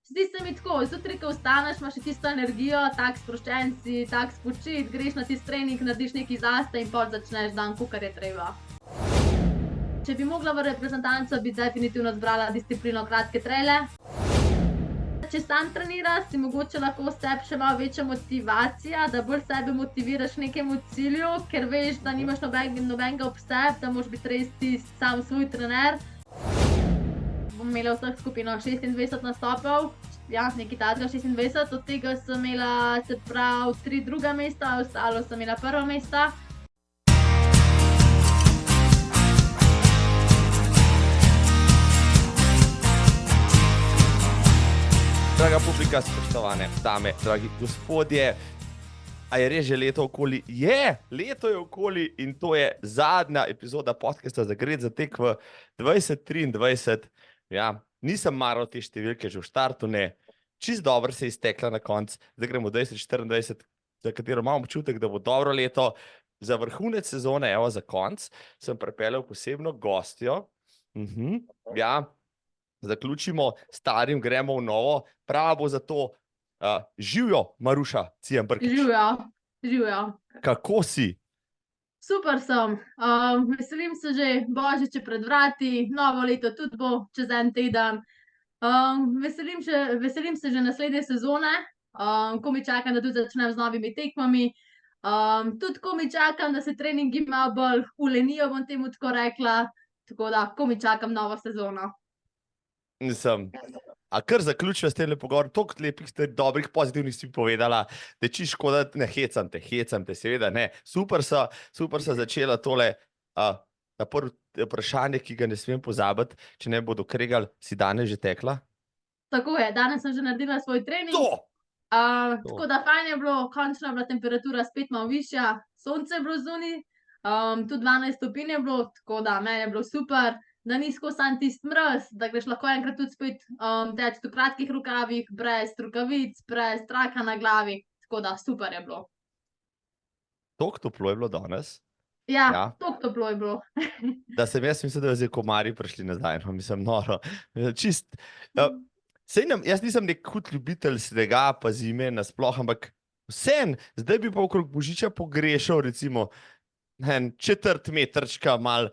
zdi se mi tako, zjutraj, ko vstaneš, imaš še tisto energijo, tak sproščen si, tak spočit, greš na tisti trening, narediš nekaj zase in pol začneš dan, kakor je treba. Če bi mogla v reprezentanco, bi definitivno zbrala disciplino kratke trele. Če sam treniraš, si mogoče lahko v sebi še malo večja motivacija, da bolj sebe motiviraš nekemu cilju, ker veš, da nimaš nobenega ob sebi, da moraš biti res ti sam svoj trener. Bom imela vseh skupino 26 nastopov, ja, nekaj takega 26, od tega sem imela, se pravi, 3 druga mesta, ostalo sem imela prva mesta. Draga publika, spoštovane dame, dragi gospodje, a je res že leto okoli? Je, leto je okoli in to je zadnja epizoda podcasta za Gred za tek v 2023. Ja, nisem maral te številke že v štartu, ne. Čisto dobro se je iztekla na konc, zdaj gremo v 2024, za katero imam občutek, da bo dobro leto. Za vrhunec sezone, evo za konc, sem pripeljal posebno gostjo. Ja. Zaključimo starim, gremo v novo. Prava bo za to. Živjo, Maruša Cijan-Brkič. Živjo. Kako si? Super sem. Veselim se že, Božič je pred vrati, novo leto tudi bo čez en teden. Veselim se že naslednje sezone, ko mi čakam, da tudi začnem z novimi tekmami. Tudi ko mi čakam, da se treningi malo bolj ulenijo, bom temu tako rekla. Tako da, ko mi čakam novo sezono. A kar zaključiva s tem pogovorom, toliko lepih, dobrih, pozitivnih si povedala, da je čisto škoda, ne hecam te, seveda ne. Super so začela tole, na prvo vprašanje, ki ga ne smem pozabiti, če ne bodo kregali, si danes že tekla? Tako je, danes sem že naredila svoj trening. Tako da fajn je bilo, končno je bila temperatura spet malo višja, sonce je bilo zunaj, tudi 12 stopinj je bilo, tako da meni je bilo super. Da ni skozi samo tisti mraz, da greš lahko enkrat tudi spet teč v kratkih rokavih, brez rokavic, brez traka na glavi, tako da super je bilo. Toliko toplo je bilo danes? Ja, toliko toplo je bilo. Da sem jaz mislil, da zdaj komarji prišli nazaj, no, mislim, noro. Jaz nisem nek hud ljubitelj snega pa zime nasploh, ampak vseeno, zdaj bi pa okrog Božiča pogrešal recimo en četrt metrčka mal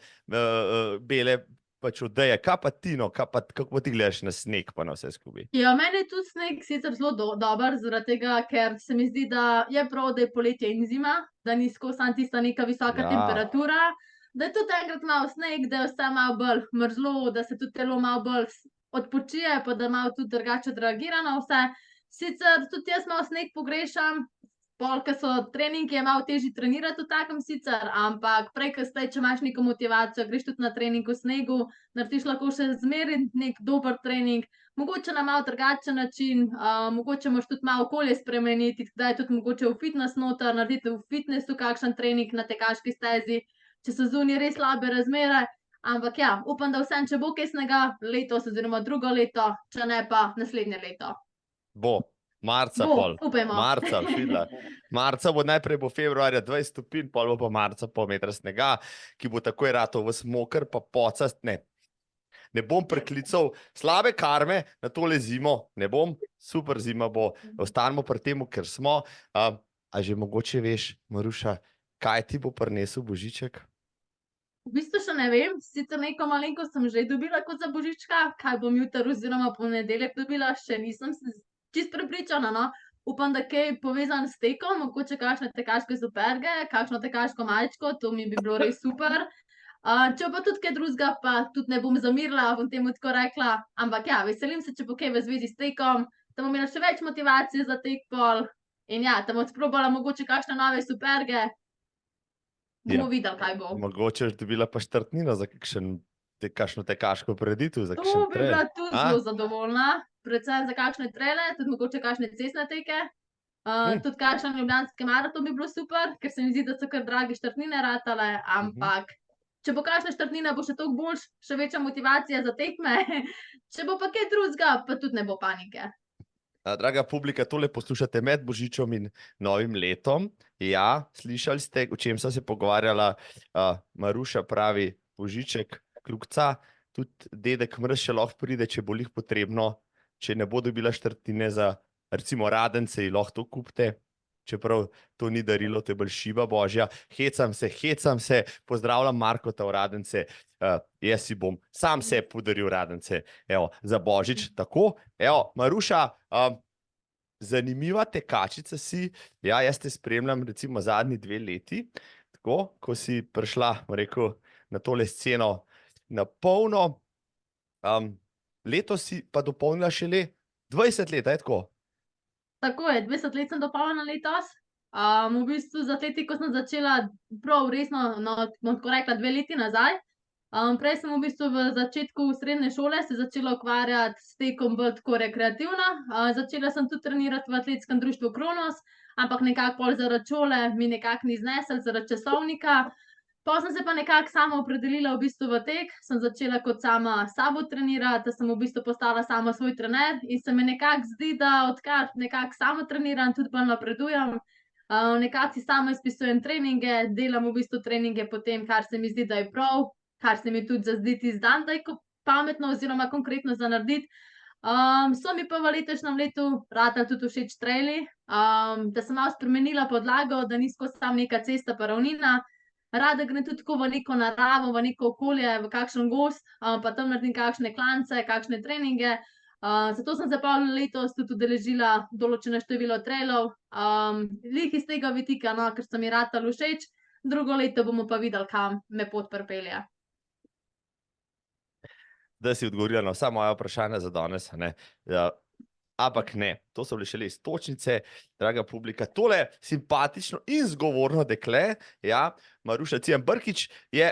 bele pač odeje. Kaj pa ti, no? Kako pa ti gledaš na sneg pa na vse skupaj? Ja, meni je tudi sneg sicer zelo dober, zaradi tega, ker se mi zdi, da je prav, da je poletje in zima, da ni skozi samo tista neka visoka temperatura, da je tudi enkrat malo sneg, da je vse malo bolj mrzlo, da se tudi telo malo bolj odpočije, pa da malo tudi drugače odreagira na vse. Sicer tudi jaz malo sneg pogrešam, pol, ko so treningi, je malo težje trenirati v takem sicer, ampak prej, ko zdaj, če imaš neko motivacijo, greš tudi na trening v snegu, narediš lahko še zmeraj nek dober trening, mogoče na malo drugačen način, mogoče moraš tudi malo okolje spremeniti, kdaj je tudi mogoče v fitness noter, narediti v fitnessu kakšen trening na tekaški stezi, če so zunaj res slabe razmere, ampak ja, upam, da vseeno, če bo kaj snega, letos oziroma drugo leto, če ne pa naslednje leto. Bo. Marca pol. Upajmo. Marca bo najprej bo februarja 20 stopinj, pol bo pa marca pol metra snega, ki bo takoj ratal ves moker pa pocast, ne bom preklical slabe karme na tole zimo, ne bom, super zima bo, ostanemo pri temu, ker smo. A že mogoče veš, Maruša, kaj ti bo prinesel Božiček? V bistvu še ne vem, sicer neko malenkost sem že dobila kot za Božička, kaj bom jutri oziroma ponedeljek dobila, še nisem čisto prepričana, no. Upam, da kaj povezan s tekom, mogoče kakšne tekaške superge, kakšno tekaško majčko, to mi bi bilo res super. Če pa tudi kaj drugega, pa tudi ne bom zamirila, bom temu tako rekla, ampak ja, veselim se, če bo kaj v zvezi s tekom, da bom imela še več motivacije za tek pol in ja, da bom sprobala mogoče kakšne nove superge, bomo videli, kaj bo. Mogoče boš dobila pa štartnino za kakšno tekaško prireditev, za kakšen To bi bila tudi zelo zadovoljna, predvsem za kakšne trele, tudi mogoče kakšne cestne teke, tudi kakšen ljubljanski maraton bi bilo super, ker se mi zdi, da so kar drage štartnine ratale, ampak če bo kakšna štartnina, bo še toliko boljše, še večja motivacija za tekme, če bo pa kaj drugega, pa tudi ne bo panike. Draga publika, tole poslušate med Božičem in novim letom. Ja, slišali ste, o čem sem se pogovarjala, Maruša pravi Božiček, kljukca, tudi dedek Mrz še lahko pride, če bo lih potrebno, če ne bo dobila štartnine za recimo Radence, ji lahko to kupite, čeprav to ni darilo, to je bolj šiba božja. Hecam se, pozdravljam Markota v Radence, jaz si bom sam se podaril Radence, evo, za božič, tako. Evo, Maruša, zanimiva tekačica si, ja, jaz te spremljam recimo zadnji 2 leti, tako, ko si prišla, rekel, na tole sceno na polno. Letos si pa dopolnila šele 20 let, je tako? Tako je, 20 let sem dopolnila letos. V bistvu z atletiko sem začela prav resno, bom tako rekla, 2 leti nazaj. Prej sem v bistvu v začetku srednje šole se začela ukvarjati s tekom bolj tako rekreativno. Začela sem tudi trenirati v atletskem društvu Kronos, ampak nekako pol zaradi šole mi nekako ni zneslo, zaradi časovnika. Pol sem se pa nekako sama opredelila v bistvu v tek, sem začela kot sama s sabo trenirati, da sem v bistvu postala sama svoj trener in se mi nekako zdi, da odkar nekako sama treniram, tudi bolj napredujem. Nekako si sama izpisujem treninge, delam v bistvu treninge po tem, kar se mi zdi, da je prav, kar se mi tudi zazdi tisti dan, da je pametno oziroma konkretno za narediti. So mi pa v letošnjem letu ratali tudi všeč traili, da sem malo spremenila podlago, da ni skozi samo neka cesta pa ravnina. Rada grem tudi tako v neko naravo, v neko okolje, v kakšen gozd, pa tam naredim kakšne klance, kakšne treninge. Zato sem se pol letos tudi udeležila določeno število trailov, glih iz tega vidika, no, ker so mi ratali všeč, drugo leto bomo pa videli, kam me pot pripelje. Da si odgovorila na vsa moja vprašanja za danes, ne? Ampak ne, to so bile šele iztočnice, draga publika. Tole simpatično in zgovorno dekle, ja, Maruša Cijan Brkić, je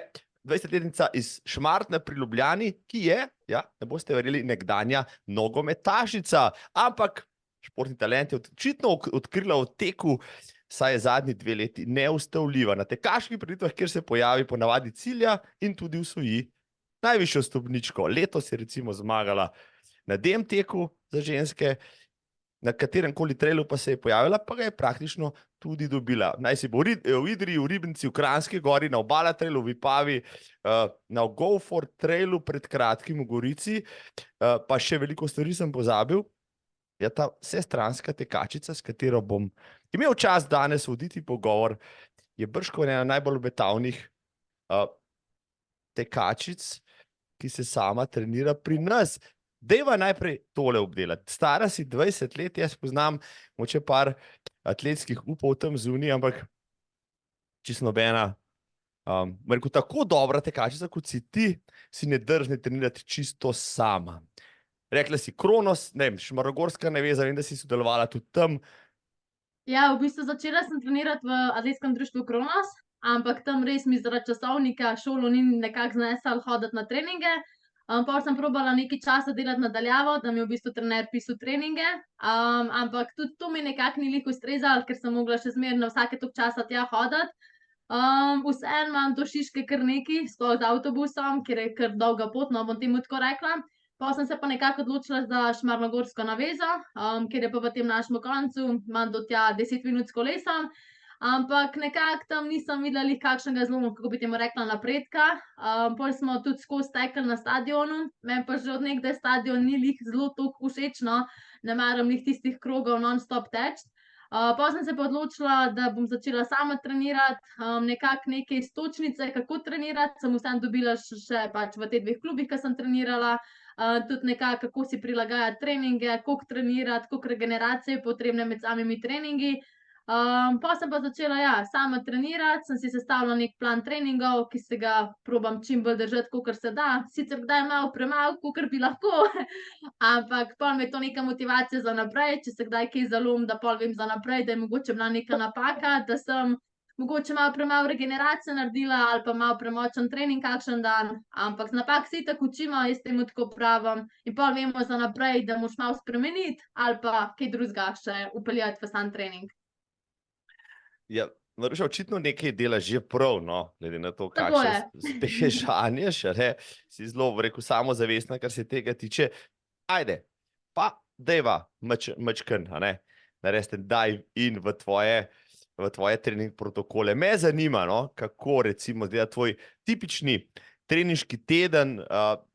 20-letnica iz Šmartna pri Ljubljani, ki je, ja, ne boste verjeli, nekdanja nogometašica, ampak športni talent je očitno odkrila v teku, saj je zadnji 2 leti neustavljiva. Na tekaških prireditvah, kjer se pojavi, ponavadi cilja in tudi osvoji najvišjo stopničko. Letos je recimo zmagala na dem teku za ženske, na katerem koli trailu pa se je pojavila, pa ga je praktično tudi dobila. Naj si bo v Idriji, v Ribnici, v Kranjski Gori, na Obala trailu, v Vipavi, na Go For trailu pred kratkim v Gorici, pa še veliko stvari sem pozabil. Je ta vsestranska tekačica, s katero bom imel čas danes voditi pogovor, je bržkone ena najbolj obetavnih tekačic, ki se sama trenira pri nas. Dejva najprej tole obdelati. Stara si 20 let, jaz poznam moče par atletskih upov tam zunaj, ampak čisto nobena, rekel, tako dobra tekačica, kot si ti, si ne drzne trenirati čisto sama. Rekla si Kronos, ne vem, Šmarogorska naveza, vem, da si sodelovala tudi tam. Ja, v bistvu začela sem trenirati v atletskem društvu Kronos, ampak tam res mi zaradi časovnika šolo ni nekako zneslo hoditi na treninge. Pol sem probala nekaj časa delati nadaljavo, da mi je v bistvu trener pisal treninge, ampak tudi to mi nekako ni lih ustrezalo, ker sem mogla še zmeraj na vsake toliko časa tja hoditi. Vseeno imam do Šiške kar nekaj, sploh z avtobusom, ker je kar dolga pot, no, bom temu tako rekla. Pol sem se pa nekako odločila za Šmarnogorsko navezo, ker je pa v tem našem koncu, imam do tja 10 minut s kolesom. Ampak nekako tam nisem videla lih kakšnega zelo, kako bi temu rekla, napredka. Pol smo tudi skozi tekli na stadionu, meni pa že od nekdaj stadion ni lih zelo toliko všeč, no, ne maram lih tistih krogov non-stop teči. Pol sem se pa odločila, da bom začela sama trenirati, nekako neke iztočnice, kako trenirati, sem vseeno dobila še pač v teh 2 klubih, ki sem trenirala, tudi nekako, kako si prilagajati treninge, koliko trenirati, koliko regeneracije je potrebne med samimi treningi. Pol sem pa začela, ja, sama trenirati, sem si sestavila nek plan treningov, ki se ga probam čim bolj držati, kakor se da. Sicer kdaj malo premalo, kakor bi lahko, ampak pol mi je to neka motivacija za naprej, če se kdaj kaj zalom, da pol vem za naprej, da je mogoče bila neka napaka, da sem mogoče malo premalo regeneracije naredila ali pa malo premočen trening kakšen dan, ampak z napak se itak učimo, jaz temu tako pravim, in pol vemo za naprej, da moraš malo spremeniti ali pa kaj drugega še vpeljati v sam trening. Ja, Maruša, očitno nekaj dela že prav, no, glede na to, kakšne te žanješ, ne, si zelo, rekel, samozavestna, kar se tega tiče. Ajde, pa dejva mačken, ne, naredite dive in v tvoje trening protokole. Me zanima, no, kako recimo zdaj tvoj tipični treniški teden,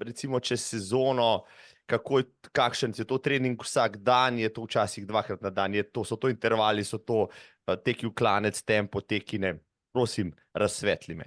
recimo čez sezono, kakšen je to trening vsak dan, je to včasih 2-krat na dan, so to intervali, so to teki v klanec, tempo, tekine. Prosim, razsvetli me.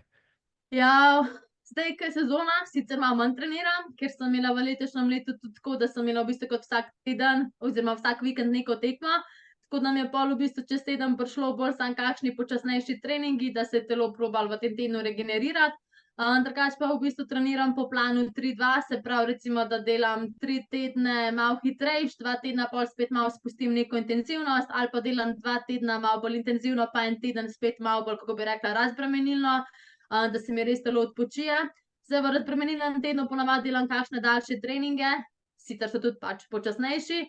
Ja, zdaj, ko je sezona, sicer malo manj treniram, ker sem imela v letošnjem letu tudi tako, da sem imela v bistvu kot vsak teden oziroma vsak vikend neko tekmo, tako da nam je pol v bistvu čez teden prišlo bolj sam kakšni počasnejši treningi, da se je telo probalo v tem tednu regenerirati. Drugače pa v bistvu treniram po planu 3-2, se pravi recimo, da delam 3 tedne malo hitrejš, 2 tedna pol spet malo spustim neko intenzivnost ali pa delam 2 tedna malo bolj intenzivno, pa en teden spet malo bolj, kako bi rekla, razbremenilno, da se mi res telo odpočije. Zdaj v razbremenilnem tednu ponavadi delam kakšne daljše treninge, sicer so tudi pač počasnejši.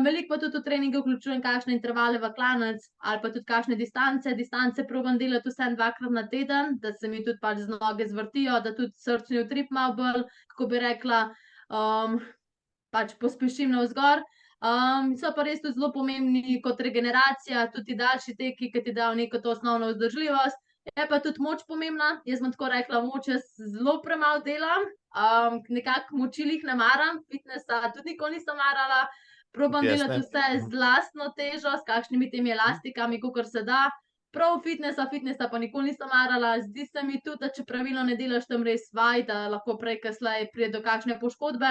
Veliko pa tudi v treninge vključujem kakšne intervale v klanec ali pa tudi kakšne distance. Distance probam delati vsaj 2-krat na teden, da se mi tudi pač z noge zvrtijo, da tudi srčni utrip malo bolj, kako bi rekla, pač pospešim navzgor. So pa res tudi zelo pomembni kot regeneracija, tudi daljši teki, ki ti dajo neko to osnovno vzdržljivost. Je pa tudi moč pomembna, jaz bom tako rekla, moč jaz zelo premalo delam, nekako moči jih ne maram, fitnessa tudi nikoli nisem marala. Probam delati vse z lastno težo, s kakšnimi temi elastikami, kakor se da. Prav fitnessa pa nikoli nisem marala. Zdi se mi tudi, da če pravilno ne delaš tam res vaj, da lahko prej kasneje pride do kakšne poškodbe.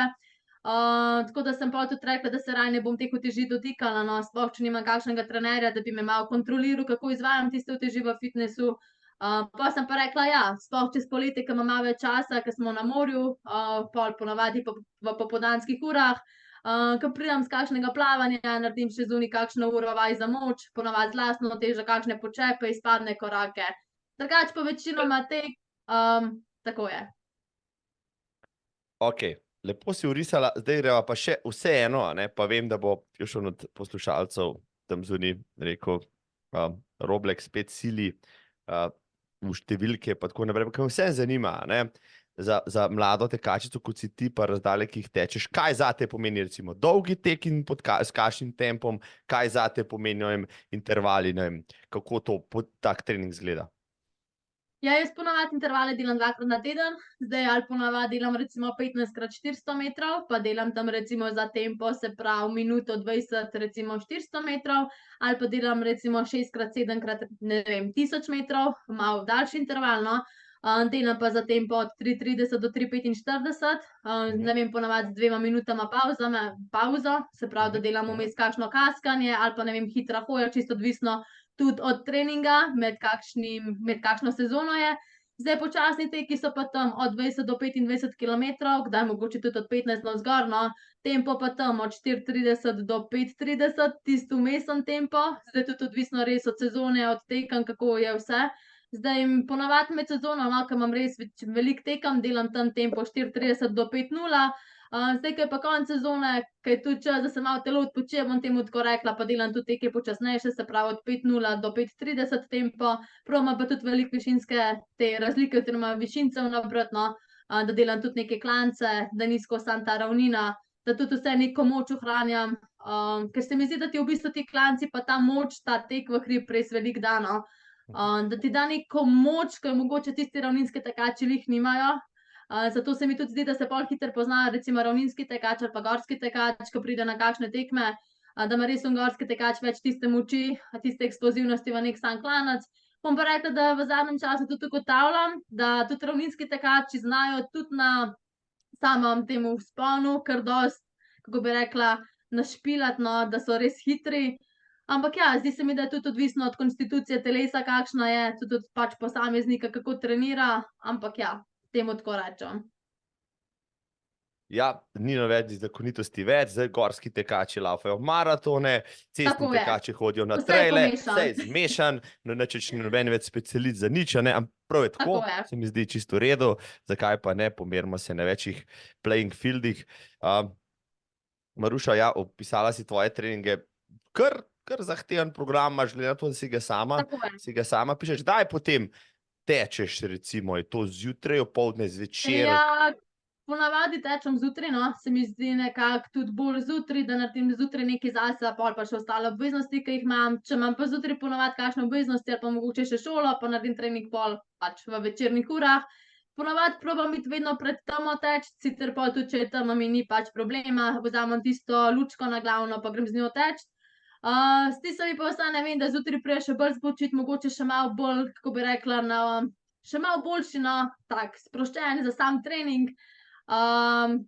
Tako da sem pa tudi rekla, da se raje ne bom teh uteži dotikala, no, sploh če nimam kakšnega trenerja, da bi me malo kontroliral, kako izvajam tiste uteži v fitnessu. Pa sem pa rekla, ja, sploh čez poletje, ko imam malo več časa, ko smo na morju, pol ponavadi v popoldanskih urah, ko pridem z kakšnega plavanja, naredim še zunaj kakšno uro vaj za moč, ponavadi z lastno težo, kakšne počepe, izpadne korake. Drugače pa večinoma tek, tako je. Ok, lepo si vrisala, zdaj greva pa še vseeno, pa vem, da bo še od poslušalcev tam zunaj rekel, Roblek spet sili v številke, pa tako naprej, kaj vse zanima, za mlado tekačico, kot si ti, pa razdalje, ki jih tečeš, kaj zate pomeni recimo dolgi tek in s kakšnim tempom, kaj zate pomenijo intervali, kako to tak trening izgleda? Ja, jaz ponavadi intervale delam 2-krat na teden, zdaj ali ponavadi delam recimo 15x400 metrov, pa delam tam recimo za tempo, se pravi minuto 20, recimo 400 metrov, ali pa delam recimo 6x7x, ne vem, 1000 metrov, malo daljši interval, no. Delam pa za tempo od 3:30 do 3:45, ne vem, ponavadi z 2 minutama pauzo, se pravi, da delamo vmes kakšno kaskanje ali pa, ne vem, hitra hoja, čisto odvisno tudi od treninga, med kakšno sezono je. Zdaj počasni teki so pa tam od 20 do 25 kilometrov, kdaj mogoče tudi od 15 navzgor, no. Tempo pa tam od 4:30 do 5:30, tisti vmesen tempo, zdaj tudi odvisno res od sezone, od tekem, kako je vse. Zdaj ponavadi med sezono, no, ko imam res veliko tekem, delam tam tempo 4:30 do 5:0. Zdaj, ko je pa konec sezone, ko je tudi čas, da se malo telo odpočije, bom temu tako rekla, pa delam tudi teke počasnejše, se pravi od 5:0 do 5:30 tempo. Probam pa tudi veliko višinske te razlike oziroma višincev nabrati, no, da delam tudi neke klance, da ni skozi samo ta ravnina, da tudi vse neko moč ohranjam, ker se mi zdi, da ti v bistvu ti klanci pa ta moč, ta tek v hrib res veliko da, no. Da ti da neko moč, ko jo mogoče tisti ravninski tekači glih nimajo. Zato se mi tudi zdi, da se pol hitro pozna recimo ravninski tekač ali pa gorski tekač, ko pride na kakšne tekme, da ima res gorski tekač več tiste moči, tiste eksplozivnosti v nek sam klanec. Bom pa rekla, da v zadnjem času tudi ugotavljam, da tudi ravninski tekači znajo tudi na samem temu vzponu kar dosti, kako bi rekla, našpilati, no, da so res hitri. Ampak ja, zdi se mi, da je tudi odvisno od konstitucije telesa, kakšna je, tudi od pač posameznika, kako trenira, ampak ja, temu tako rečem. Ja, ni več zakonitosti več, zdaj gorski tekači laufajo maratone, cestni tekači hodijo na trejle, vse je zmešan, ni noben več specialist za nič, ampak prav je tako, se mi zdi čisto v redu, zakaj pa ne, pomerimo se na večjih playing fieldih. Maruša, ja, opisala si tvoje treninge, kar zahteven program imaš, glede na to, da si ga sama pišeš. Kdaj potem tečeš, recimo, je to zjutraj, opoldne, zvečer? Ja, ponavadi tečem zjutraj, no, se mi zdi nekako tudi bolj zjutraj, da naredim zjutraj nekaj zase, pol pa še ostale obveznosti, ki jih imam. Če imam pa zjutraj ponavadi kakšne obveznosti ali pa mogoče še šolo, pa naredim trening pol pač v večernih urah. Ponavadi probam iti vedno pred temo teč, sicer pol tudi, če je tema, mi ni pač problema, vzamem tisto lučko na glavno, pa grem z njo teč. Zdi se mi pa vsaj, ne vem, da zjutraj pride še bolj spočit, mogoče še malo bolj, kako bi rekla, še malo boljši, no, tak sproščen za sam trening.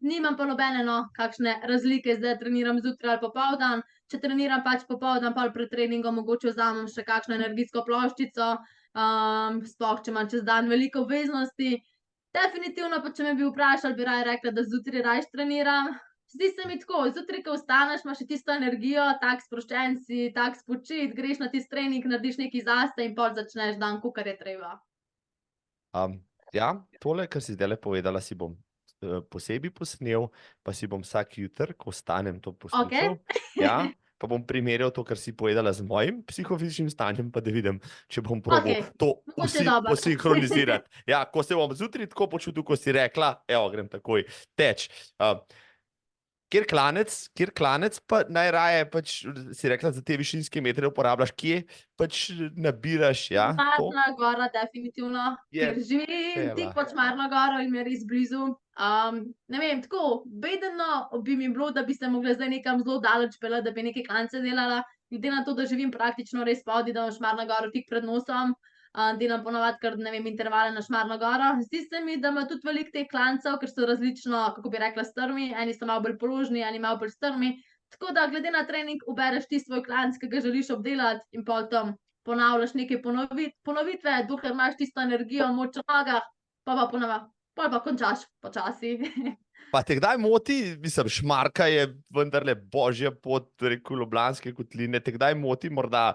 Nimam pa nobene, no, kakšne razlike, zdaj treniram zjutraj ali popoldan. Če treniram pač popoldan, pol pred treningom mogoče vzamem še kakšno energijsko ploščico, sploh, če imam čez dan veliko obveznosti. Definitivno pa, če me bi vprašali, bi raje rekla, da zjutraj rajš treniram. Zdi se mi tako, zjutraj, ko vstaneš, imaš še tisto energijo, tak sproščen si, tak spočit, greš na tisti trening, narediš nekaj zase in pol začneš dan, kakor je treba. Ja, tole, kar si zdajle povedala, si bom posebej posnel, pa si bom vsak jutr, ko vstanem, to poslušal. Ja, pa bom primerjal to, kar si povedala z mojim psihofizičnim stanjem, pa da vidim, če bom probal to posinhronizirati. Ja, ko se bom zjutraj tako počutil, ko si rekla, evo, grem takoj teč. Kjer klanec pa najraje, pač si rekla, za te višinske metre uporabljaš, kje pač nabiraš, ja? Šmarna gora, definitivno, kjer živim, tik pod Šmarno goro in mi je res blizu. Ne vem, tako, bedno bi mi bilo, da bi se mogla zdaj nekam zelo daleč peljati, da bi neke klance delala, glede na to, da živim praktično res spodaj, da imam Šmarno goro tik pred nosom. Delam ponavadi kar, ne vem, intervale na Šmarno goro. Zdi se mi, da ima tudi veliko teh klancev, ker so različno, kako bi rekla, strmi. Eni so malo bolj položni, eni malo bolj strmi. Tako da glede na trening ubereš ti svoj klanc, ki ga želiš obdelati in pol tam ponavljaš neke ponovitve, dokler imaš tisto energijo, moč v nogah, pol pa končaš počasi. Pa te kdaj moti, mislim, Šmarka je vendarle božja pot, rekel Ljubljanske kotline, te kdaj moti morda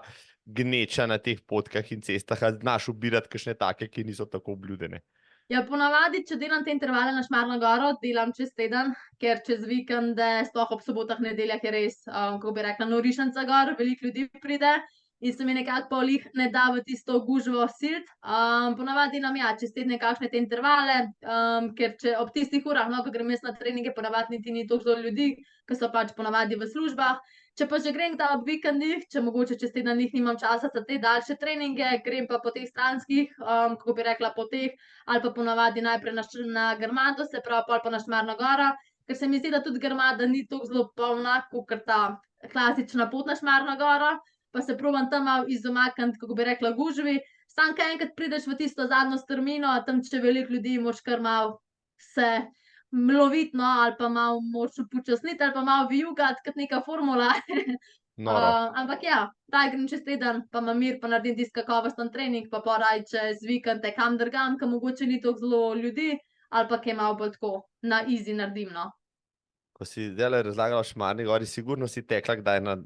gneča na teh potkah in cestah, a znaš ubirati kakšne take, ki niso tako obljudene? Ja, ponavadi, če delam te intervale na Šmarno goro, delam čez teden, ker čez vikende, sploh ob sobotah, nedeljah je res, kako bi rekla, norišnica gor, veliko ljudi pride in se mi nekako pol jih ne da v tisto gužvo siliti. Ponavadi delam, ja, čez tedne kakšne te intervale, ker če ob tistih urah, no, ko grem jaz na treninge, ponavadi niti ni toliko ljudi, ki so pač ponavadi v službah. Če pa že grem kdaj ob vikendih, če mogoče čez teden jih nimam časa za te daljše treninge, grem pa po teh stranskih, kako bi rekla, poteh, ali pa ponavadi najprej na Grmado, se pravi pol pa na Šmarno goro, ker se mi zdi, da tudi Grmada ni toliko zelo polna, kakor ta klasična pot na Šmarno goro, pa se probam tam malo izomakniti, kako bi rekla, gužvi. Samo ko enkrat prideš v tisto zadnjo strmino, tam če veliko ljudi, moraš kar malo se loviti, no, ali pa malo moč upočasniti, ali pa malo vijugati, kot neka formula. Ampak ja, daj grem čez teden, pa imam mir, pa naredim tisti kakovosten trening, pa raj čez vikende kam drugam, ke mogoče ni toliko zelo ljudi, ali pa kaj malo bolj tako na easy naredim, no. Ko si zdajle razlagala o Šmarni gori, sigurno si tekla kdaj na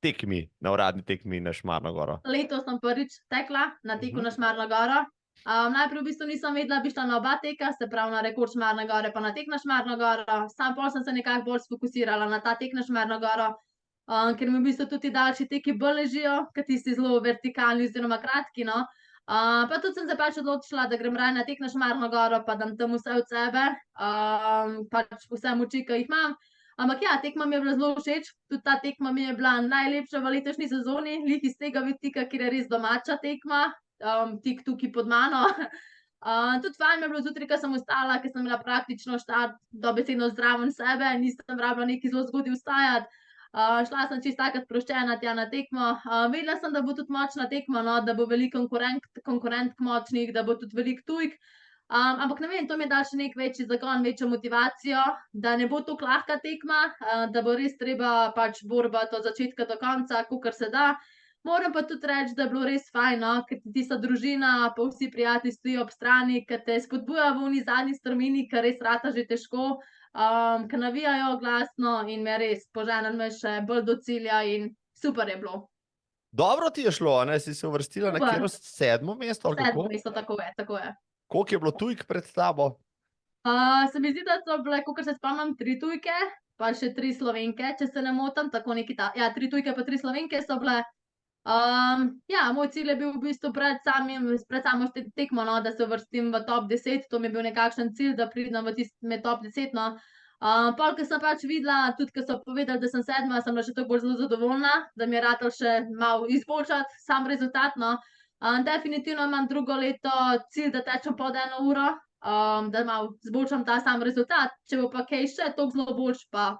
tekmi, na uradni tekmi na Šmarno goro? Letos sem prvič tekla na teku na Šmarno goro. Najprej v bistvu nisem vedela, bi šla na oba teka, se pravi na rekord Šmarne gore pa na tek na Šmarno goro. Samo pol sem se nekako bolj sfokusirala na ta tek na Šmarno goro, ker mi v bistvu tudi daljši teki bolj ležijo, ke tisti zelo vertikalni oziroma kratki, no. Pa tudi sem se pač odločila, da grem raje na tek na Šmarno goro, pa dam tam vse od sebe, pač vse moči, ke jih imam. Ampak ja, tekma mi je bila zelo všeč, tudi ta tekma mi je bila najlepša v letošnji sezoni, glih iz tega vidika, ker je res domača tekma, tik tukaj pod mano. Tudi fajn mi je bilo zjutraj, ke sem vstala, ke sem imela praktično štart dobesedno zraven sebe, nisem rabila nekaj zelo zgodaj vstajati. Šla sem čisto taka sproščena tja na tekmo. Vedela sem, da bo tudi močna tekma, no, da bo veliko konkurentk močnih, da bo tudi veliko tujk. Ampak ne vem, to mi je dalo še neki večji zagon, večjo motivacijo, da ne bo tako lahka tekma, da bo res treba pač borbati od začetka do konca, kakor se da. Moram pa tudi reči, da je bilo res fajn, no, ker ti tista družina pa vsi prijatelji stojijo ob strani, ke te spodbujajo v oni zadnji strmini, ke res rata že težko, ke navijajo glasno in me res poženili še bolj do cilja in super je bilo. Dobro ti je šlo, a ne? Si se uvrstila na katero 7. mesto, ali kako? 7. mesto, tako je. Koliko je bilo tujk pred tabo? Se mi zdi, da so bile, kakor se spomnim, 3 tujke, pa še 3 Slovenke, če se ne motim, tako nekaj ja, 3 tujke pa 3 Slovenke so bile. Ja, moj cilj je bil v bistvu pred samo tekmo, no, da se uvrstim v top 10, to mi je bil nekakšen cilj, da pridem med top 10, no. Pol, ke sem pač videla, tudi ke so povedali, da sem 7., sem bila še toliko bolj zelo zadovoljna, da mi je ratalo še malo izboljšati sam rezultat, no. Definitivno imam drugo leto cilj, da tečem pod 1 uro, da malo zboljšam ta sam rezultat. Če bo pa kaj še toliko zelo boljš, pa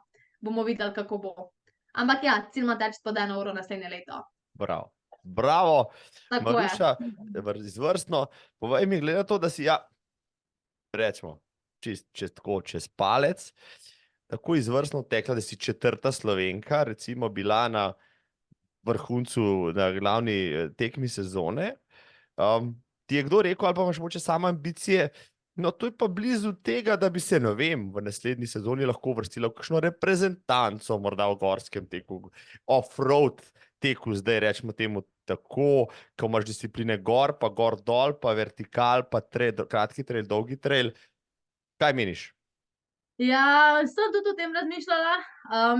bomo videli, kako bo. Ampak ja, cilj ima teči pod 1 uro naslednje leto. Bravo. Bravo, Tako je. Maruša, izvrstno. Povej mi, glede na to, da si, ja, rečemo, čez palec, tako izvrstno tekla, da si 4. Slovenka, recimo bila na vrhuncu, na glavni tekmi sezone. Ti je kdo rekel, ali pa imaš mogoče samo ambicije, no to je pa blizu tega, da bi se, ne vem, v naslednji sezoni lahko uvrstila v kakšno reprezentanco, morda v gorskem teku, off-road teku, zdaj rečemo temu tako, ko imaš discipline gor, pa gor dol, pa vertikal, pa trail, kratki trail, dolgi trail. Kaj meniš? Ja, sem tudi o tem razmišljala.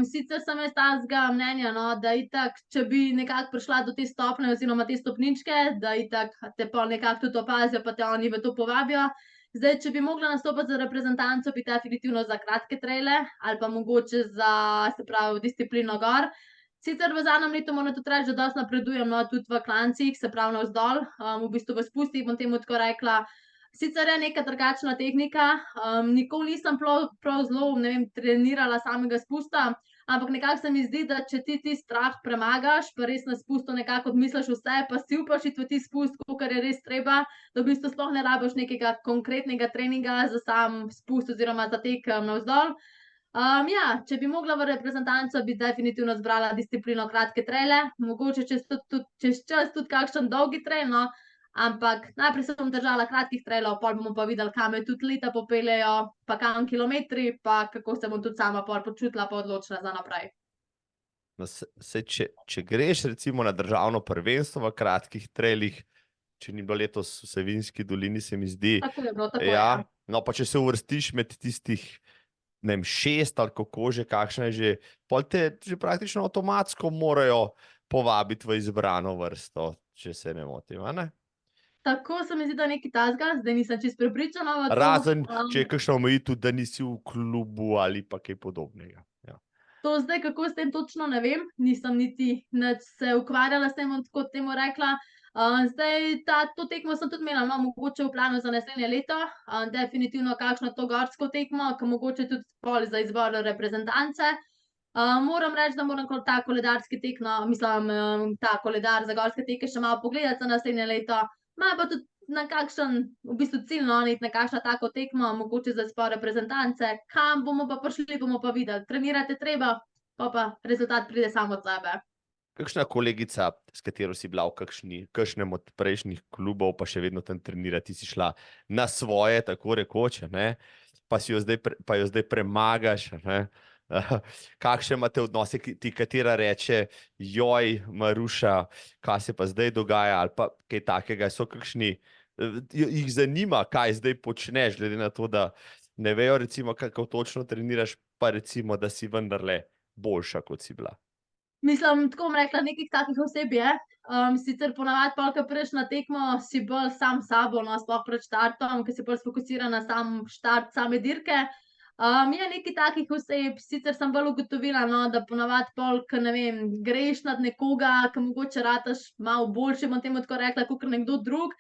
Sicer sem jaz tazga mnenja, no, da itak, če bi nekako prišla do te stopne oziroma te stopničke, da itak te pa nekako tudi opazijo, pa te oni v to povabijo. Zdaj, če bi mogla nastopati za reprezentanco, bi definitivno za kratke traile ali pa mogoče za, se pravi, disciplino gor. Sicer v zadnjem letu moram tudi reči, da dosti napredujem, no, tudi v klancih, se pravi navzdol, v bistvu v spustih, bom temu tako rekla. Sicer je neka drugačna tehnika, nikoli nisem prav zelo, ne vem, trenirala samega spusta, ampak nekako se mi zdi, da če ti strah premagaš, pa res na spustu nekako odmisliš vse, pa si upaš iti v ti spust, kakor je res treba, da v bistvu sploh ne rabiš nekega konkretnega treninga za sam spust oziroma za tek navzdol. Ja, če bi mogla v reprezentanco, bi definitivno zbrala disciplino kratke traile, mogoče čez čas tudi kakšen dolgi trail, no. Ampak najprej se bom držala kratkih trailov, pol bomo pa videli, kam me tudi leta popeljejo, pa kam kilometri, pa kako se bom tudi sama pol počutila pa odločila za naprej. No, če greš recimo na državno prvenstvo v kratkih trailih, če ni bilo letos v Savinjski dolini, se mi zdi. Tako je bilo, tako ja, je. no, pa če se uvrstiš med tistih, ne vem, 6 ali kako že, kakšna je že, pol te že praktično avtomatsko morajo povabiti v izbrano vrsto, če se ne motim, a ne? Tako se mi zdi, da je nekaj takega, zdaj nisem čisto prepričana v to. Razen, če je kakšna omejitev, da nisi v klubu ali pa kaj podobnega. Ja. To zdaj, kako s tem točno, ne vem, nisem niti se ukvarjala s tem, tako temu rekla. Zdaj, to tekmo sem tudi imela, no, mogoče v planu za naslednje leto, definitivno kakšno to gorsko tekmo, ki mogoče tudi pol za izbor reprezentance. Moram reči, da moram ta koledarski tek, no, mislim, ta koledar za gorske teke še malo pogledati za naslednje leto. Malo pa tudi na kakšen, v bistvu ciljno, iti na kakšno tako tekmo, mogoče za izbor reprezentance. Kam bomo pa prišli, bomo pa videli. Trenirati je treba, pa rezultat pride sam od sebe. Kakšna kolegica, s katero si bila v kakšnem od prejšnjih klubov, pa še vedno tam trenira, ti si šla na svoje, tako rekoč, ne? Pa jo zdaj premagaš, ne? Kakšne imate odnose, ti katera reče, joj, Maruša, kaj se pa zdaj dogaja, ali pa kaj takega, so kakšni, jih zanima, kaj zdaj počneš, glede na to, da ne vejo, recimo, kako točno treniraš, pa recimo, da si vendarle boljša, kot si bila. Mislim, tako bom rekla, nekih takih oseb je. Sicer ponavadi pol, ko prideš na tekmo, si bolj sam s sabo, no, sploh pred štartom, ker si bolj sfokusiran na sam štart same dirke. Je nekaj takih oseb, sicer sem bolj ugotovila, no, da ponavadi pol, ko ne vem, greš nad nekoga, ko mogoče rataš malo boljši, bom temu tako rekla, kakor nekdo drug.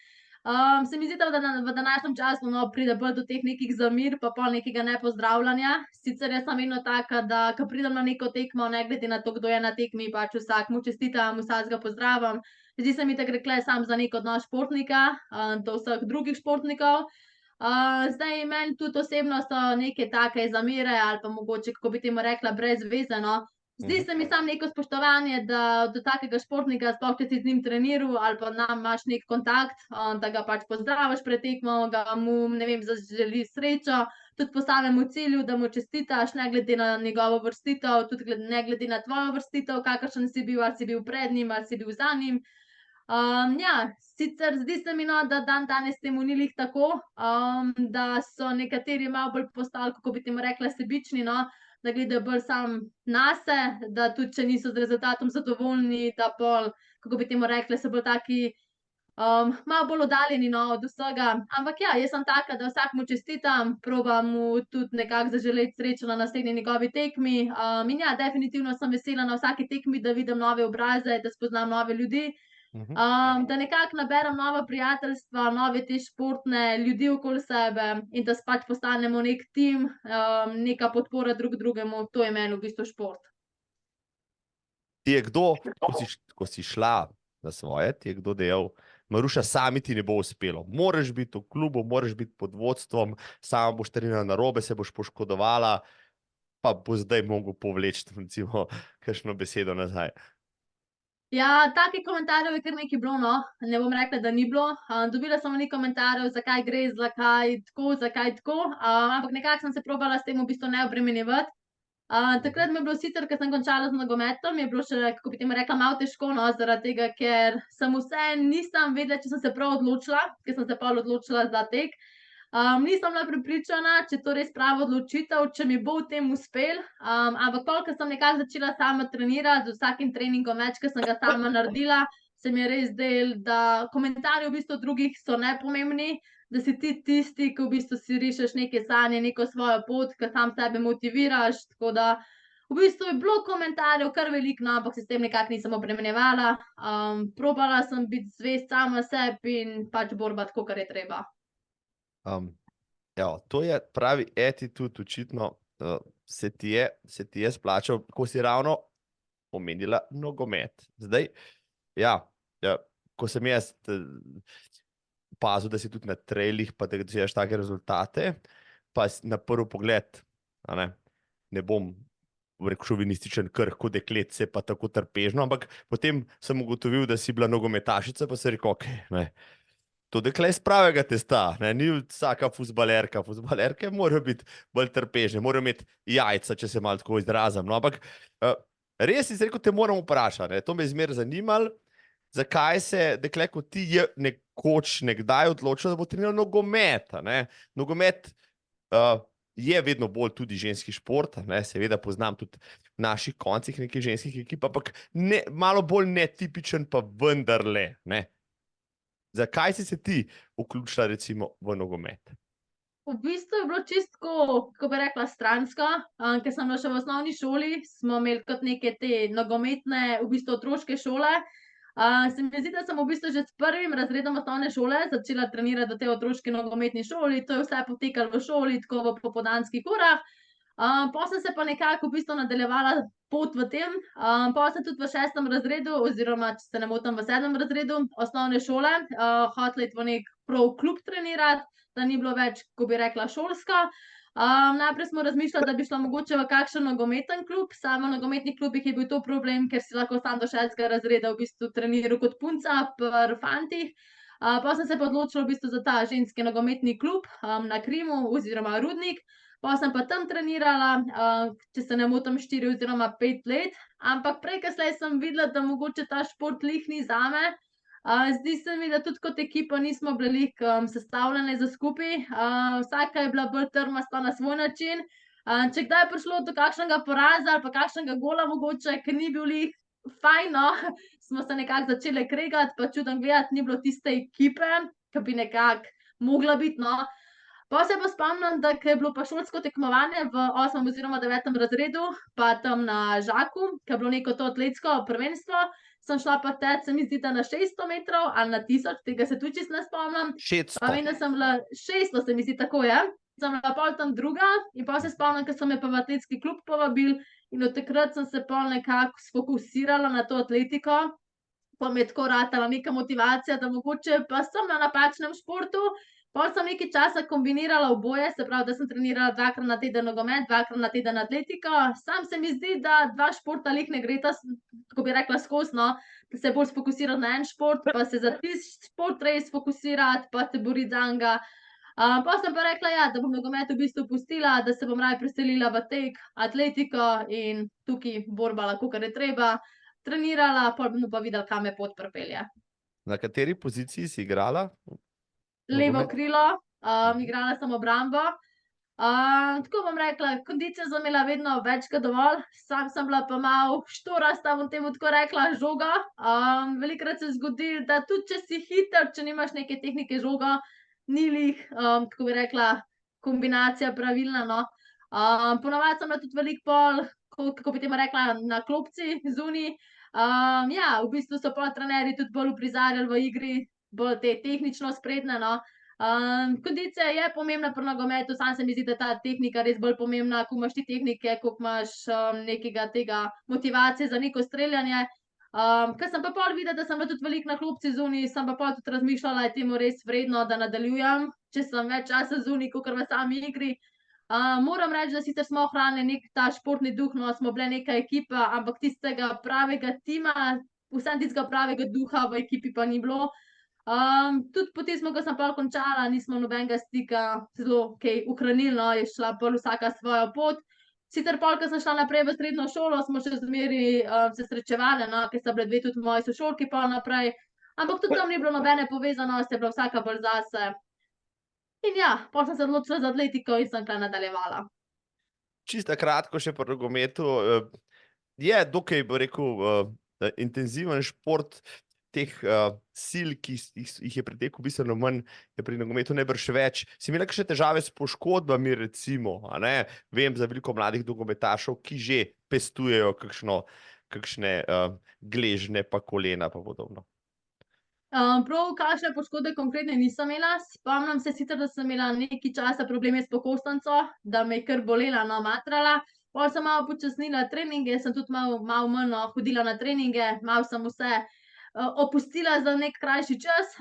Se mi zdi, da v današnjem času, no, pride bolj do teh nekih zamir, pa pol nekega nepozdravljanja. Sicer jaz sem vedno taka, da ko pridem na neko tekmo, ne glede na to, kdo je na tekmi, pač vsakmu čestitam, vsakega pozdravim. Zdi se mi, da gre tukaj samo za nek odnos športnika do vseh drugih športnikov. Zdaj, meni tudi osebno so neke take zamere ali pa mogoče, kako bi temu rekla, brez veze, no. Zdi se mi samo neko spoštovanje, da do takega športnika, sploh če si z njim treniral ali pa imaš neki kontakt, da ga pač pozdraviš pred tekmo, ga mu, ne vem, zaželiš srečo, tudi po samemu cilju, da mu čestitaš, ne glede na njegovo uvrstitev, tudi ne glede na tvojo uvrstitev, kakršen si bil, ali si bil pred njim, ali si bil za njim. Ja, sicer zdi se mi, no, da danes temu ni glih tako, da so nekateri malo bolj postali, kako bi temu rekla, sebični, no, da gledajo bolj samo nase, da tudi če niso z rezultatom zadovoljni, da pol, kako bi temu rekla, so bolj taki malo bolj oddaljeni, no, od vsega. Ampak ja, jaz sem taka, da vsakemu čestitam, probam mu tudi nekako zaželeti srečo na naslednji njegovi tekmi. In ja, definitivno sem vesela na vsaki tekmi, da vidim nove obraze, da spoznam nove ljudi. Da nekako naberem nova prijateljstva, nove te športne ljudi okoli sebe in da pač postanemo nek tim, neka podpora drug drugemu, to je meni v bistvu šport. Ti je kdo, ko si šla na svoje, ti je kdo dejal, Maruša, sami ti ne bo uspelo. Moraš biti v klubu, moraš biti pod vodstvom, sama boš trenirala narobe, se boš poškodovala, pa bo zdaj mogel povleči, recimo, kakšno besedo nazaj. Ja, takih komentarjev je kar nekaj bilo, no. Ne bom rekla, da ni bilo. Dobila sem nekaj komentarjev, zakaj gre, zakaj tako, ampak nekako sem se probala s tem v bistvu ne obremenjevati. Takrat mi je bilo sicer, ker sem končala z nogometom, je bilo še, kako bi temu rekla, malo težko, no, zaradi tega, ker sem nisem vedela, če sem se prav odločila, ker sem se pol odločila za tek. Nisem bila prepričana, če je to res prava odločitev, če mi bo v tem uspel, ampak koliko sem nekako začela sama trenirati, z vsakim treningom več, ker sem ga sama naredila, se mi je res zdelo, da komentarji v bistvu drugih so nepomembni, da si ti tisti, ki v bistvu si rišeš neke sanje, neko svojo pot, ki sam sebe motiviraš, tako da v bistvu je bilo komentarjev kar veliko, no, ampak se s tem nekako nisem obremenjevala. Probala sem biti zvest sama sebi in pač borba tako, kar je treba. To je pravi attitude, očitno se ti je splačal, ko si ravno omenila nogomet. Zdaj, ko sem jaz opazil, da si tudi na trailih, pa da dosežeš take rezultate, pa na prvi pogled, ne bom rekel šovinističen, krhko deklet, se pa tako trpežno, ampak potem sem ugotovil, da si bila nogometašica, pa sem rekel, okej, to dekle iz pravega testa, ni vsaka fuzbalerka. Fuzbalerke morajo biti bolj trpežne, morajo imeti jajca, če se malo tako izrazim. No, ampak res si rekel, te moram vprašati, to me je zmeraj zanimalo, zakaj se dekle kot ti je nekoč nekdaj odločila, da bo trenirala nogomet. Nogomet je vedno bolj tudi ženski šport, seveda poznam tudi v naših koncih nekih ženskih ekip, ampak malo bolj netipičen pa vendarle, Zakaj si se ti vključila recimo v nogomet? V bistvu je bilo čisto, kako bi rekla, stransko, ker sem bila še v osnovni šoli, smo imeli kot neke te nogometne, v bistvu otroške šole. Se mi zdi, da sem v bistvu že s 1. razredom osnovne šole začela trenirati v tej otroški nogometni šoli, to je vse potekalo v šoli, tako v popoldanskih urah. Potem sem se pa nekako v bistvu nadaljevala pot v tem. Potem sem tudi v 6. razredu, oziroma če se ne motim, v 7. razredu osnovne šole, hotela iti v nek prav klub trenirati, da ni bilo več, ko bi rekla, šolsko. Najprej smo razmišljali, da bi šla mogoče v kakšen nogometen klub. Samo v nogometnih klubih je bil to problem, ker si lahko sam do 6. razreda v bistvu treniral kot punca pri fantih. Potem sem se pa odločila v bistvu za ta ženski nogometni klub na Krimu oziroma Rudnik. Pa sem pa tam trenirala, če se ne motim, 4 oziroma 5 let, ampak prej kasneje sem videla, da mogoče ta šport glih ni zame. Zdi se mi, da tudi kot ekipa nismo bili sestavljene za skupaj, vsaka je bila bolj trmasta na svoj način. Če kdaj je prišlo do kakšnega poraza ali pa kakšnega gola mogoče, ker ni bil glih fajn, no, smo se nekako začele kregati, pa čudno gledati, ni bilo tiste ekipe, ki bi nekako mogla biti, no. Pa se pa spomnim, da ko je bilo pa šolsko tekmovanje v 8. oziroma 9. razredu, pa tam na Žaku, ko je bilo neko to atletsko prvenstvo, sem šla pa teč, se mi zdi, da na 600 metrov ali na 1000, tega se tudi čisto ne spomnim. 600. Pa vem, da sem bila 600, se mi zdi, tako je. Sem bila pol tam druga in pa se spomnim, ker so me pa v atletski klub povabili in od takrat sem se pol nekako sfokusirala na to atletiko, pa mi je tako ratala neka motivacija, da mogoče pa sem na napačnem športu. Pol sem nekaj časa kombinirala oboje, se pravi, da sem trenirala 2-krat na teden nogomet, 2-krat na teden atletiko. Sam se mi zdi, da dva športa glih ne gresta, tako bi rekla, skozi, no, da se bolj sfokusirati na en šport, pa se za tisti šport res fokusirati, pa se boriti zanj. Pa sem pa rekla, ja, da bom nogomet v bistvu pustila, da se bom raje preselila v tek, atletiko in tukaj borbala, kakor je treba, trenirala, pol bomo pa videli, kam me pot pripelje. Na kateri poziciji si igrala? Levo krilo, igrala sem obrambo. Tako bom rekla, kondicija sem imela vedno več kot dovolj, sam sem bila pa malo štorasta, bom temu tako rekla, žoga. Velikokrat se zgodi, da tudi če si hiter, če nimaš neke tehnike žoga, ni glih, kako bi rekla, kombinacija pravilna, no. Ponavadi sem bila tudi veliko pol, kako bi temu rekla, na klopci zunaj. Ja, v bistvu so pol trenerji tudi bolj uprizarjali v igri, bolj te tehnično spredne, no. Kondicija je pomembna pri nogometu, samo se mi zdi, da ta tehnika res bolj pomembna, ko imaš ti tehnike, koliko imaš nekega tega motivacije za neko streljanje. Ker sem pa pol videla, da sem bila tudi veliko na klopci zunaj, sem pa pol tudi razmišljala, je temu res vredno, da nadaljujem, če sem več časa zunaj, kakor v sami igri. Moram reči, da sicer smo ohranili nek ta športni duh, no, smo bile neka ekipa, ampak tistega pravega tima, vsem tistega pravega duha v ekipi pa ni bilo. Tudi po tistem, ko sem pol končala, nismo nobenega stika zelo kaj ohranili, no, je šla pol vsaka svojo pot. Sicer pol, ko sem šla naprej v srednjo šolo, smo še zmeri se srečevali, no, ker sta bile dve tudi moji sošolki pol naprej. Ampak tudi tam ni bilo nobene povezanosti, je bila vsaka bolj zase. In ja, pol sem se odločila za atletiko in sem tukaj nadaljevala. Čisto kratko še pri nogometu. Je dokaj, bi rekel, intenziven šport teh sil, ki jih je pri teku bistveno manj, je pri nogometu najbrž več. Si imela kakšne težave s poškodbami, recimo, a ne? Vem za veliko mladih nogometašev, ki že pestujejo kakšne gležnje pa kolena pa podobno. Prav kakšne poškodbe konkretne nisem imela. Spomnim se sicer, da sem imela nekaj časa probleme s pokostnico, da me je kar bolela, no, matrala. Pol sem malo počasnila treninge, sem tudi malo manj hodila na treninge, malo sem vse opustila za nek krajši čas.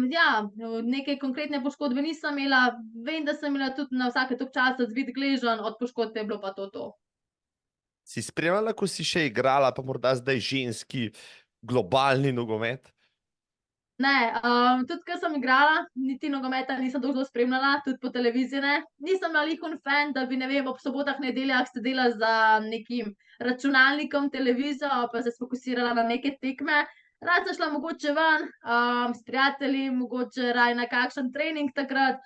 Ja, neke konkretne poškodbe nisem imela. Vem, da sem imela tudi na vsake toliko časa zvit gleženj, od poškodbe je bilo pa to. Si spremljala, ko si še igrala, pa morda zdaj ženski globalni nogomet? Ne, tudi ko sem igrala, niti nogometa nisem dolgo spremljala, tudi po televiziji ne. Nisem bila lihun fan, da bi, ne vem, ob sobotah, nedeljah sedela za nekim računalnikom, televizijo, pa se sfokusirala na neke tekme. Rad sem šla mogoče ven, s prijatelji, mogoče raje na kakšen trening takrat.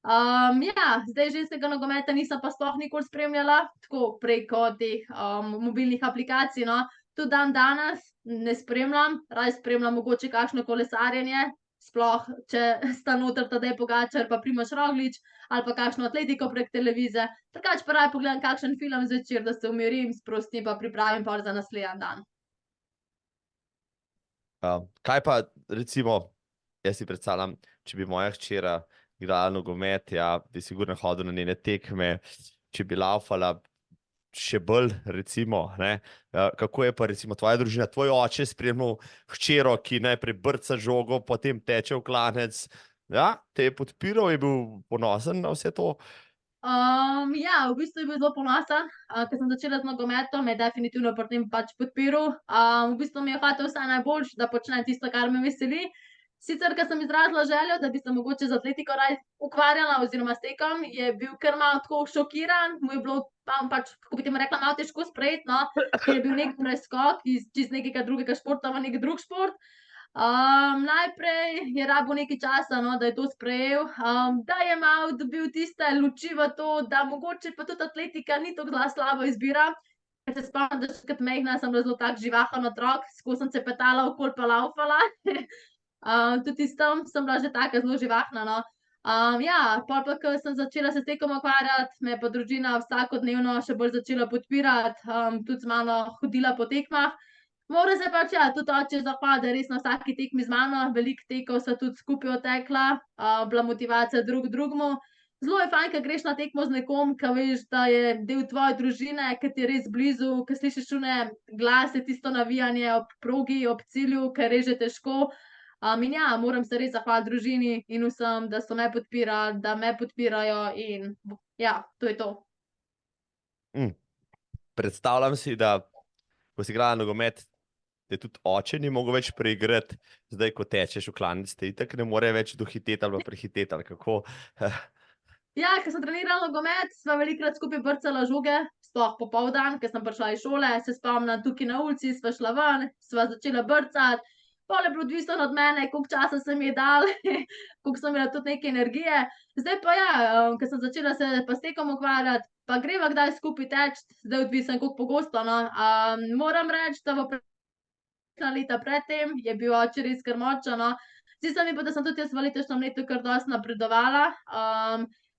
Ja, zdaj ženskega nogometa nisem pa sploh nikoli spremljala, tako preko teh mobilnih aplikacij, no. Tudi danes ne spremljam, raje spremljam mogoče kakšno kolesarjenje, sploh če sta noter Tadej Pogačar pa Primož Roglič, ali pa kakšno atletiko prek televizije. Drugače pa raje pogledam kakšen film zvečer, da se umirim, sprostim pa pripravim pol za naslednji dan. Kaj pa, recimo, jaz si predstavljam, če bi moja hčera igrala nogomet, ja, bi sigurno hodil na njene tekme, če bi laufala še bolj, recimo, ne? Kako je pa recimo tvoja družina, tvoj oče spremljal hčero, ki najprej brca žogo, potem teče v klanec, ja, te je podpiral, je bil ponosen na vse to? Ja, v bistvu je bil zelo ponosen, ko sem začela z nogometom, me je definitivno pri tem pač podpiral. V bistvu mi je hotel vse najboljše, da počnem tisto, kar me veseli. Sicer, ko sem izrazila željo, da bi se mogoče z atletiko raje ukvarjala oziroma s tekom, je bil kar malo tako šokiran, mu je bilo pač, kako bi temu rekla, malo težko sprejeti, no, ker je bil nek preskok iz čisto nekega drugega športa v neki drug šport. Najprej je rabil nekaj časa, no, da je to sprejel, da je malo dobil tiste luči v to, da mogoče pa tudi atletika ni tako zelo slaba izbira. Ker se spomnim, da še kot majhna sem bila zelo tak živahen otrok, skozi sem cepetala okoli pa laufala. Tudi s tem sem bila že taka zelo živahna, no. Ja, pol pa, ko sem začela se s tekom ukvarjati, me je pa družina vsakodnevno še bolj začela podpirati, tudi z mano hodila po tekmah. Mora se pač, ja, tudi oče zahvaliti, da je res na vsaki tekmi z mano, veliko tekov sva tudi skupaj odtekla, bila motivacija drug drugemu. Zelo je fajn, ko greš na tekmo z nekom, ko veš, da je del tvoje družine, ki ti je res blizu, ko slišiš one glase, tisto navijanje ob progi, ob cilju, ker je res že težko. In ja, moram se res zahvaliti družini in vsem, da so me podpirali, da me podpirajo in ja, to je to. Predstavljam si, da ko si igrala nogomet, te tudi oče ni mogel več preigrati, zdaj, ko tečeš v klanec, te itak ne more več dohiteti ali pa prehiteti, ali kako? Ja, ko sem trenirala nogomet, sva velikokrat skupaj brcala žoge, sploh popoldan, ko sem prišla iz šole, se spomnim, tukaj na ulici sva šla ven, sva začela brcati. Pol je bilo odvisno od mene, koliko časa sem ji dala, koliko sem imela tudi neke energije. Zdaj pa ja, ko sem začela se pa s tekom ukvarjati, pa greva kdaj skupaj teči, zdaj odvisno, koliko pogosto, no. Moram reči, da v leta pred tem je bil oče res kar močan, no. Zdi se mi pa, da sem tudi jaz v letošnjem letu kar dosti napredovala,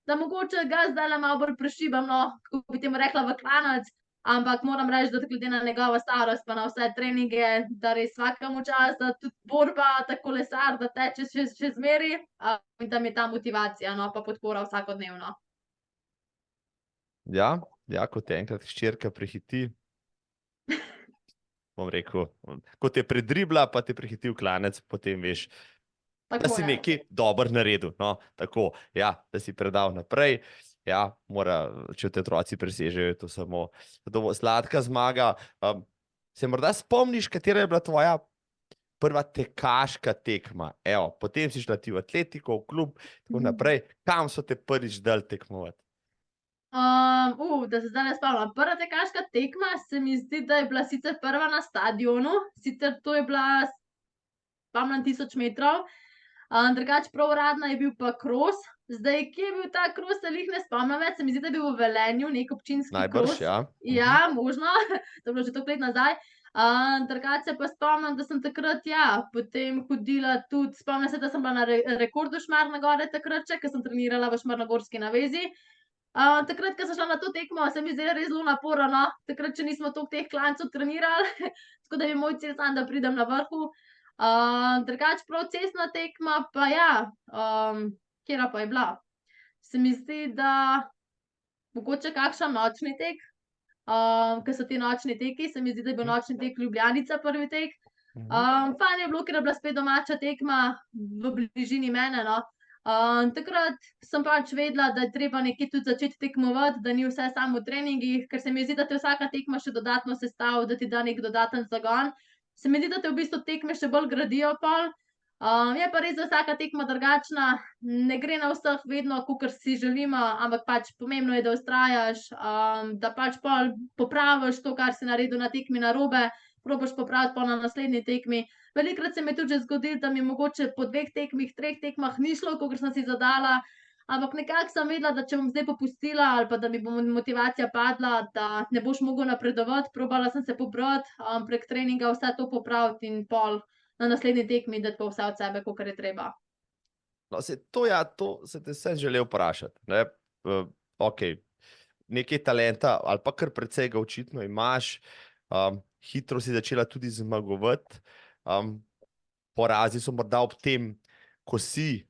da mogoče ga zdajle malo bolj prešibam, no, kako bi temu rekla, v klanec, Ampak moram reči, da glede na njegovo starost, pa na vse treninge, da res vsakemu čas, da tudi borba, ta kolesar, da teče še zmeri, in da mi je ta motivacija, no, pa podpora vsakodnevno. Ja, kot te enkrat hčerka prehiti, bom rekel, ko te predribla, pa te prehiti v klanec, potem veš, da si nekaj dobro naredil. No, tako, ja, da si predal naprej. Ja, če te otroci presežejo, je to samo sladka zmaga. Se morda spomniš, katera je bila tvoja prva tekaška tekma? Evo, potem si šla ti v atletiko, v klub, tako naprej. Kam so te prvič dali tekmovati? Da se zdaj ne spomnim. Prva tekaška tekma se mi zdi, da je bila sicer prva na stadionu, sicer to je bila, spomnim, 1000 metrov. Drugače prav uradna je bil pa kros. Zdaj, kje je bil ta kros, se jih ne spomnim več, se mi zdi, da je bil v Velenju, nek občinski Najbrž, kros. ja. Ja, možno, to je bilo že toliko let nazaj. Drugače se pa spomnim, da sem takrat, potem hodila tudi, spomnim se, da sem bila na rekordu Šmarne gore takrat še, ker sem trenirala v Šmarnogorski navezi. Takrat, ko sem šla na to tekmo, se mi zdi res zelo naporno. Takrat, če nismo toliko teh klancev trenirali, tako da je moj cilj sam, da pridem na vrhu. Drugače prav cestna tekma, pa katera pa je bila? Se mi zdi, da mogoče kakšen nočni tek, ker so ti nočni teki, se mi zdi, da je bil nočni tek Ljubljanica prvi tek. Fajn je bilo, ker je bila spet domača tekma v bližini mene, no. Takrat sem pač vedela, da je treba nekje tudi začeti tekmovati, da ni vse samo v treningih, ker se mi zdi, da te vsaka tekma še dodatno sestavi, da ti da nek dodaten zagon. Se mi zdi, da te v bistvu tekme še bolj gradijo pol. Je pa res, da vsaka tekma drugačna, ne gre na vseh vedno, kakor si želimo, ampak pač pomembno je, da vztrajaš, da pač pol popraviš to, kar si naredil na tekmi narobe, probaš popraviti pol na naslednji tekmi. Velikokrat se mi je tudi že zgodilo, da mi mogoče po 2 tekmah, 3 tekmah ni šlo, kakor sem si zadala, ampak nekako sem vedela, da če bom zdaj popustila ali pa da mi bo motivacija padla, da ne boš mogel napredovati, probala sem se pobrati, prek treninga vse to popraviti in pol na naslednji tekmi dati pa vse od sebe, kakor je treba. No, to se te sem želel vprašati, ne. Okej, nekaj talenta ali pa kar precej ga očitno imaš, hitro si začela tudi zmagovati, porazi so morda ob tem, ko si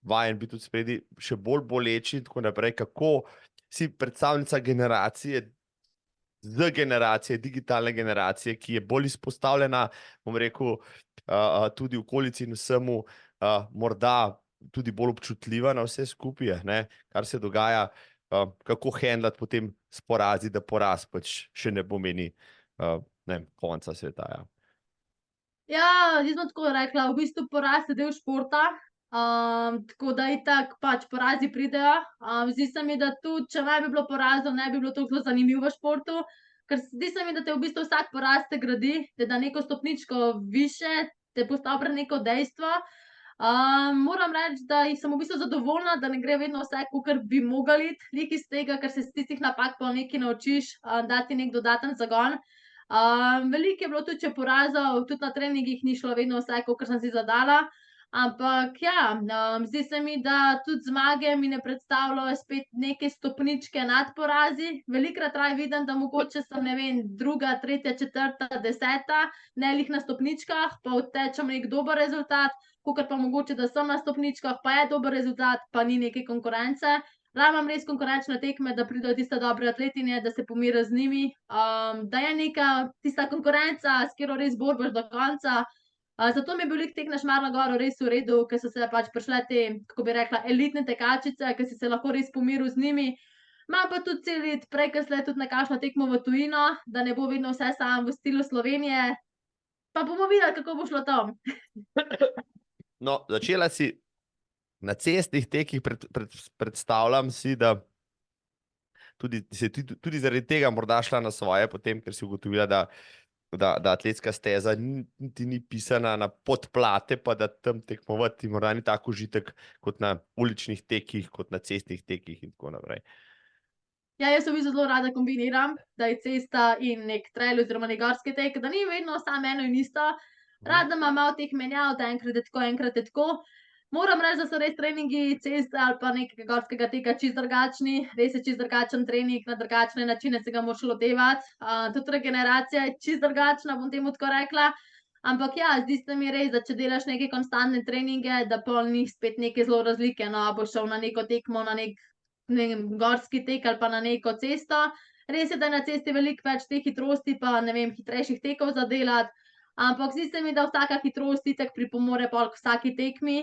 vajen biti tudi spredi, še bolj boleči in tako naprej. Kako si predstavnica digitalne generacije, ki je bolj izpostavljena, bom rekel, tudi okolici in vsemu, morda tudi bolj občutljiva na vse skupaj, ne, kar se dogaja, kako handlati potem s porazi, da poraz pač še ne pomeni, ne vem, konca sveta, ja. Ja, jaz bom tako rekla, v bistvu poraz je del športa, tako da itak pač porazi pridejo. Zdi se mi, da tudi, če ne bi bilo porazov, ne bi bilo toliko zanimivo v športu, ker zdi se mi, da te v bistvu vsak poraz te gradi, te da neko stopničko višje, te postavi pred neko dejstvo. Moram reči, da sem v bistvu zadovoljna, da ne gre vedno vse, kakor bi mogli iti, glih iz tega, ker se iz tistih napak pol nekaj naučiš, dati neki dodaten zagon. Veliko je bilo tudi še porazov, tudi na treningih ni šlo vedno vse, kakor sem si zadala, ampak zdi se mi, da tudi zmage mi ne predstavljajo spet neke stopničke nad porazi. Velikokrat raje vidim, da mogoče sem, ne vem, 2., 3., 4., 10., ne glih na stopničkah, pa odtečem neki dober rezultat, kakor pa mogoče, da sem na stopničkah, pa je dober rezultat, pa ni neke konkurence. Imam res konkurenčne tekme, da pridejo tiste dobre atletinje, da se pomiriš z njimi, da je neka tista konkurenca, s katero res borbaš do konca. Zato mi je bil lik tek na Šmarno goro res v redu, ker so se pač prišle te, kako bi rekla, elitne tekačice, ker si se lahko res pomiril z njimi. Imam pa tudi cilj iti prej kot slej tudi na kakšno tekmo v tujino, da ne bo vedno vse samo v stilu Slovenije. Pa bomo videli, kako bo šlo tam. No, začela si na cestnih tekih, predstavljam si, da tudi zaradi tega morda šla na svoje potem, ker si ugotovila, da atletska steza niti ni pisana na podplate, pa da tam tekmovati morda ni tako užitek kot na uličnih tekih, kot na cestnih tekih in tako naprej. Ja, jaz v bistvu zelo rada kombiniram, da je cesta in nek trail oziroma nek gorski tek, da ni vedno samo eno in isto. Rada imam malo teh menjav, da enkrat je tako, enkrat je tako. Moram reči, da so res treningi ceste ali pa nekega gorskega teka čisto drugačni, res je čisto drugačen trening, na drugačne načine se ga moraš lotevati. Tudi regeneracija je čisto drugačna, bom temu tako rekla. Ampak ja, zdi se mi res, da če delaš neke konstantne treninge, da pol ni spet neke zelo razlike, no, a boš šel na neko tekmo, na nek, ne vem, gorski tek ali pa na neko cesto. Res je, da je na cesti veliko več teh hitrosti, pa ne vem, hitrejših tekov za delati. Ampak zdi se mi, da vsaka hitrost itak pripomore pol k vsaki tekmi.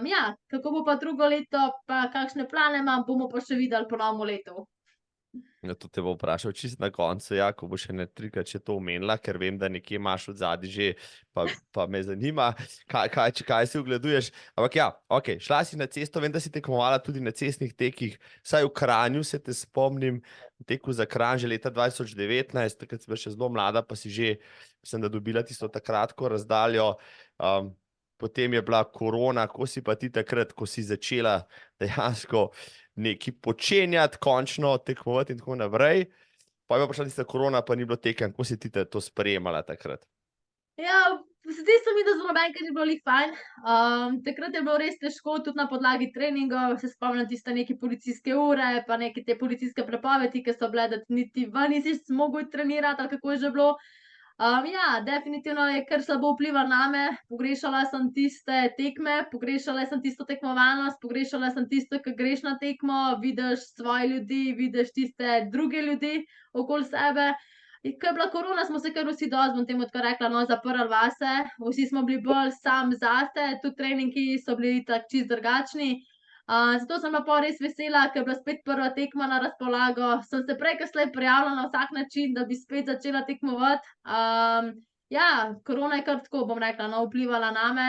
Ja, kako bo pa drugo leto, pa kakšne plane imam, bomo pa še videli po novem letu. Ja, to te bo vprašal čisto na koncu, ja, ko bo še ne trikrat še to omenila, ker vem, da nekje imaš od zadaj že, pa me zanima, kaj si ogleduješ. Ampak ja, ok, šla si na cesto, vem, da si tekmovala tudi na cestnih tekih, saj v Kranju se te spomnim, teku za Kranj že leta 2019, takrat si bila še zelo mlada, pa si že, mislim, da dobila tisto takratko razdaljo. Potem je bila korona, ko si pa ti takrat, ko si začela dejansko nekaj počenjati, končno tekmovati in tako naprej. Pa je pa prišla tista korona, pa ni bilo tekem, ko si ti to sprejemala takrat. Ja, zdi se mi, da za nobenega ni bilo glih fajn. Takrat je bilo res težko, tudi na podlagi treningov. Se spomnim tiste neke policijske ure, pa neke te policijske prepovedi, ki so bile, da niti ven nisi mogel trenirati, ali kako je že bilo. Ja, definitivno je kar slabo vplivalo name. Pogrešala sem tiste tekme, pogrešala sem tisto tekmovalnost, pogrešala sem tisto, ko greš na tekmo, vidiš svoje ljudi, vidiš tiste druge ljudi okoli sebe. Ko je bila korona, smo se kar vsi dosti, bom temu tako rekla, no, zaprli vase. Vsi smo bili bolj sam zase, tudi treningi so bili itak čisto drugačni. Zato sem bila pol res vesela, ker je bila spet prva tekma na razpolago. Sem se prej ko slej prijavila na vsak način, da bi spet začela tekmovati. Ja, korona je kar tako, bom rekla, no, vplivala name.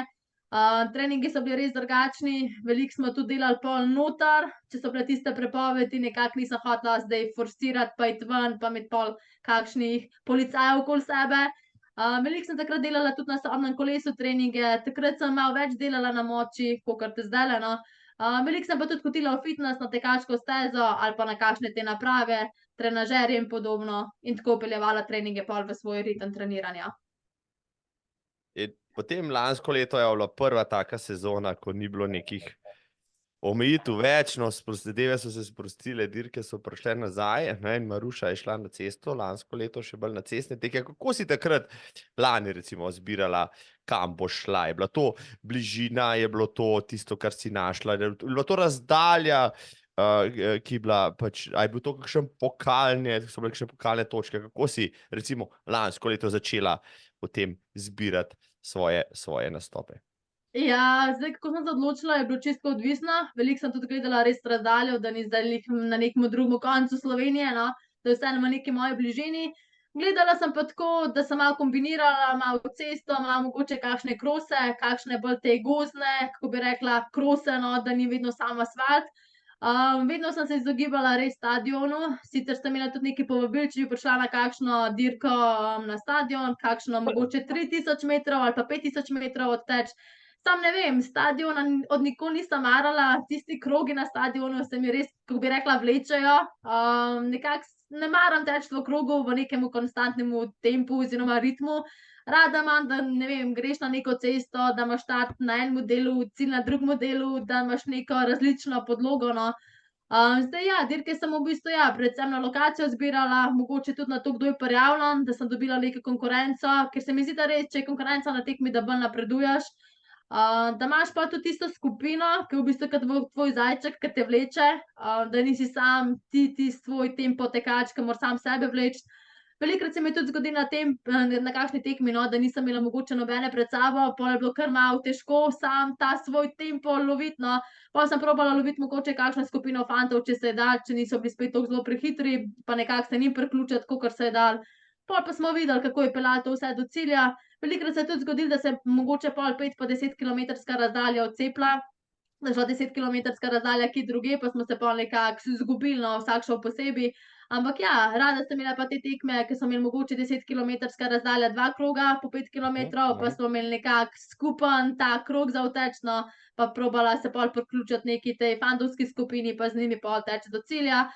Treningi so bili res drugačni, veliko smo tudi delali pol noter, če so bile tiste prepovedi, nekako nisem hotela zdaj forsirati, pa iti ven, pa imeti pol kakšnih policajev okoli sebe. Veliko sem takrat delala tudi na sobnem kolesu treninge, takrat sem malo več delala na moči, kakor te zdajle, no. Veliko sem pa tudi hodila v fitness, na tekaško stezo ali pa na kakšne te naprave, trenažerje in podobno, in tako peljevala treninge pol v svoj ritem treniranja. In potem lansko leto je bila prva taka sezona, ko ni bilo nekih omejitev več, no, zadeve so se sprostile, dirke so prišle nazaj, ne, in Maruša je šla na cesto, lansko leto še bolj na cestne teke. Kako si takrat lani recimo zbirala, kam bo šla? Je bila to bližina, je bilo to tisto, kar si našla, je bila to razdalja, ki je bila pač, a je bil to kakšen pokalne, so bile kakšne pokalne točke? Kako si recimo lansko leto začela potem zbirati svoje nastope? Ja, zdaj, kako sem se odločila, je bilo čisto odvisno. Veliko sem tudi gledala res razdaljo, da ni zdaj na nekem drugem koncu Slovenije, no, da je vseeno v neki moji bližini. Gledala sem pa tako, da sem malo kombinirala, malo cesto, malo mogoče kakšne krose, kakšne bolj te gozdne, kako bi rekla, krose, no, da ni vedno samo asfalt. Vedno sem se izogibala res stadionu, sicer sem imela tudi nekaj povabil, če bi prišla na kakšno dirko na stadion, kakšno mogoče 3000 metrov ali pa 5000 metrov odteč. Sam ne vem, stadiona od nikoli nisem marala, tisti krogi na stadionu se mi res, kako bi rekla, vlečejo. Nekako ne maram teči v krogu v nekemu konstantnemu tempu oziroma ritmu. Rada imam, da ne vem, greš na neko cesto, da imaš štart na enem delu, cilj na drugem delu, da imaš neko različno podlogo, no. Zdaj ja, dirke sem v bistvu, ja, predvsem na lokacijo zbirala, mogoče tudi na to, kdo je prijavljen, da sem dobila neko konkurenco, ker se mi zdi, da res, če je konkurenca na tekmi, da bolj napreduješ. Da imaš pa tudi tisto skupino, ki je v bistvu kot tvoj zajček, ki te vleče, da nisi sam ti svoj tempo tekač, ki moraš sam sebe vleči. Velikokrat se mi je tudi zgodilo na kakšni tekmi, no, da nisem imela mogoče nobene pred sabo, pol je bilo kar malo težko sam ta svoj tempo loviti, no. Pol sem probala loviti mogoče kakšno skupino fantov, če se je dalo, če niso bili spet tako zelo prehitri, pa nekako se njim priključiti, kakor se je dalo. Pol pa smo videli, kako je peljalo to vse do cilja. Velikokrat se je tudi zgodilo, da se je mogoče pol 5 pa 10-kilometrska razdalja odcepila, da je šla 10-kilometrska razdalja kje drugje, pa smo se pol nekako izgubili, no, vsak šel posebej. Ampak ja, rada sem imela pa te tekme, ke so imeli mogoče 10-kilometrska razdalja 2 kroga po 5 kilometrov, pa smo imeli nekako skupen ta krog za odteči, no, pa probala se pol priključiti neki tej fandovski skupini, pa z njimi pol teči do cilja.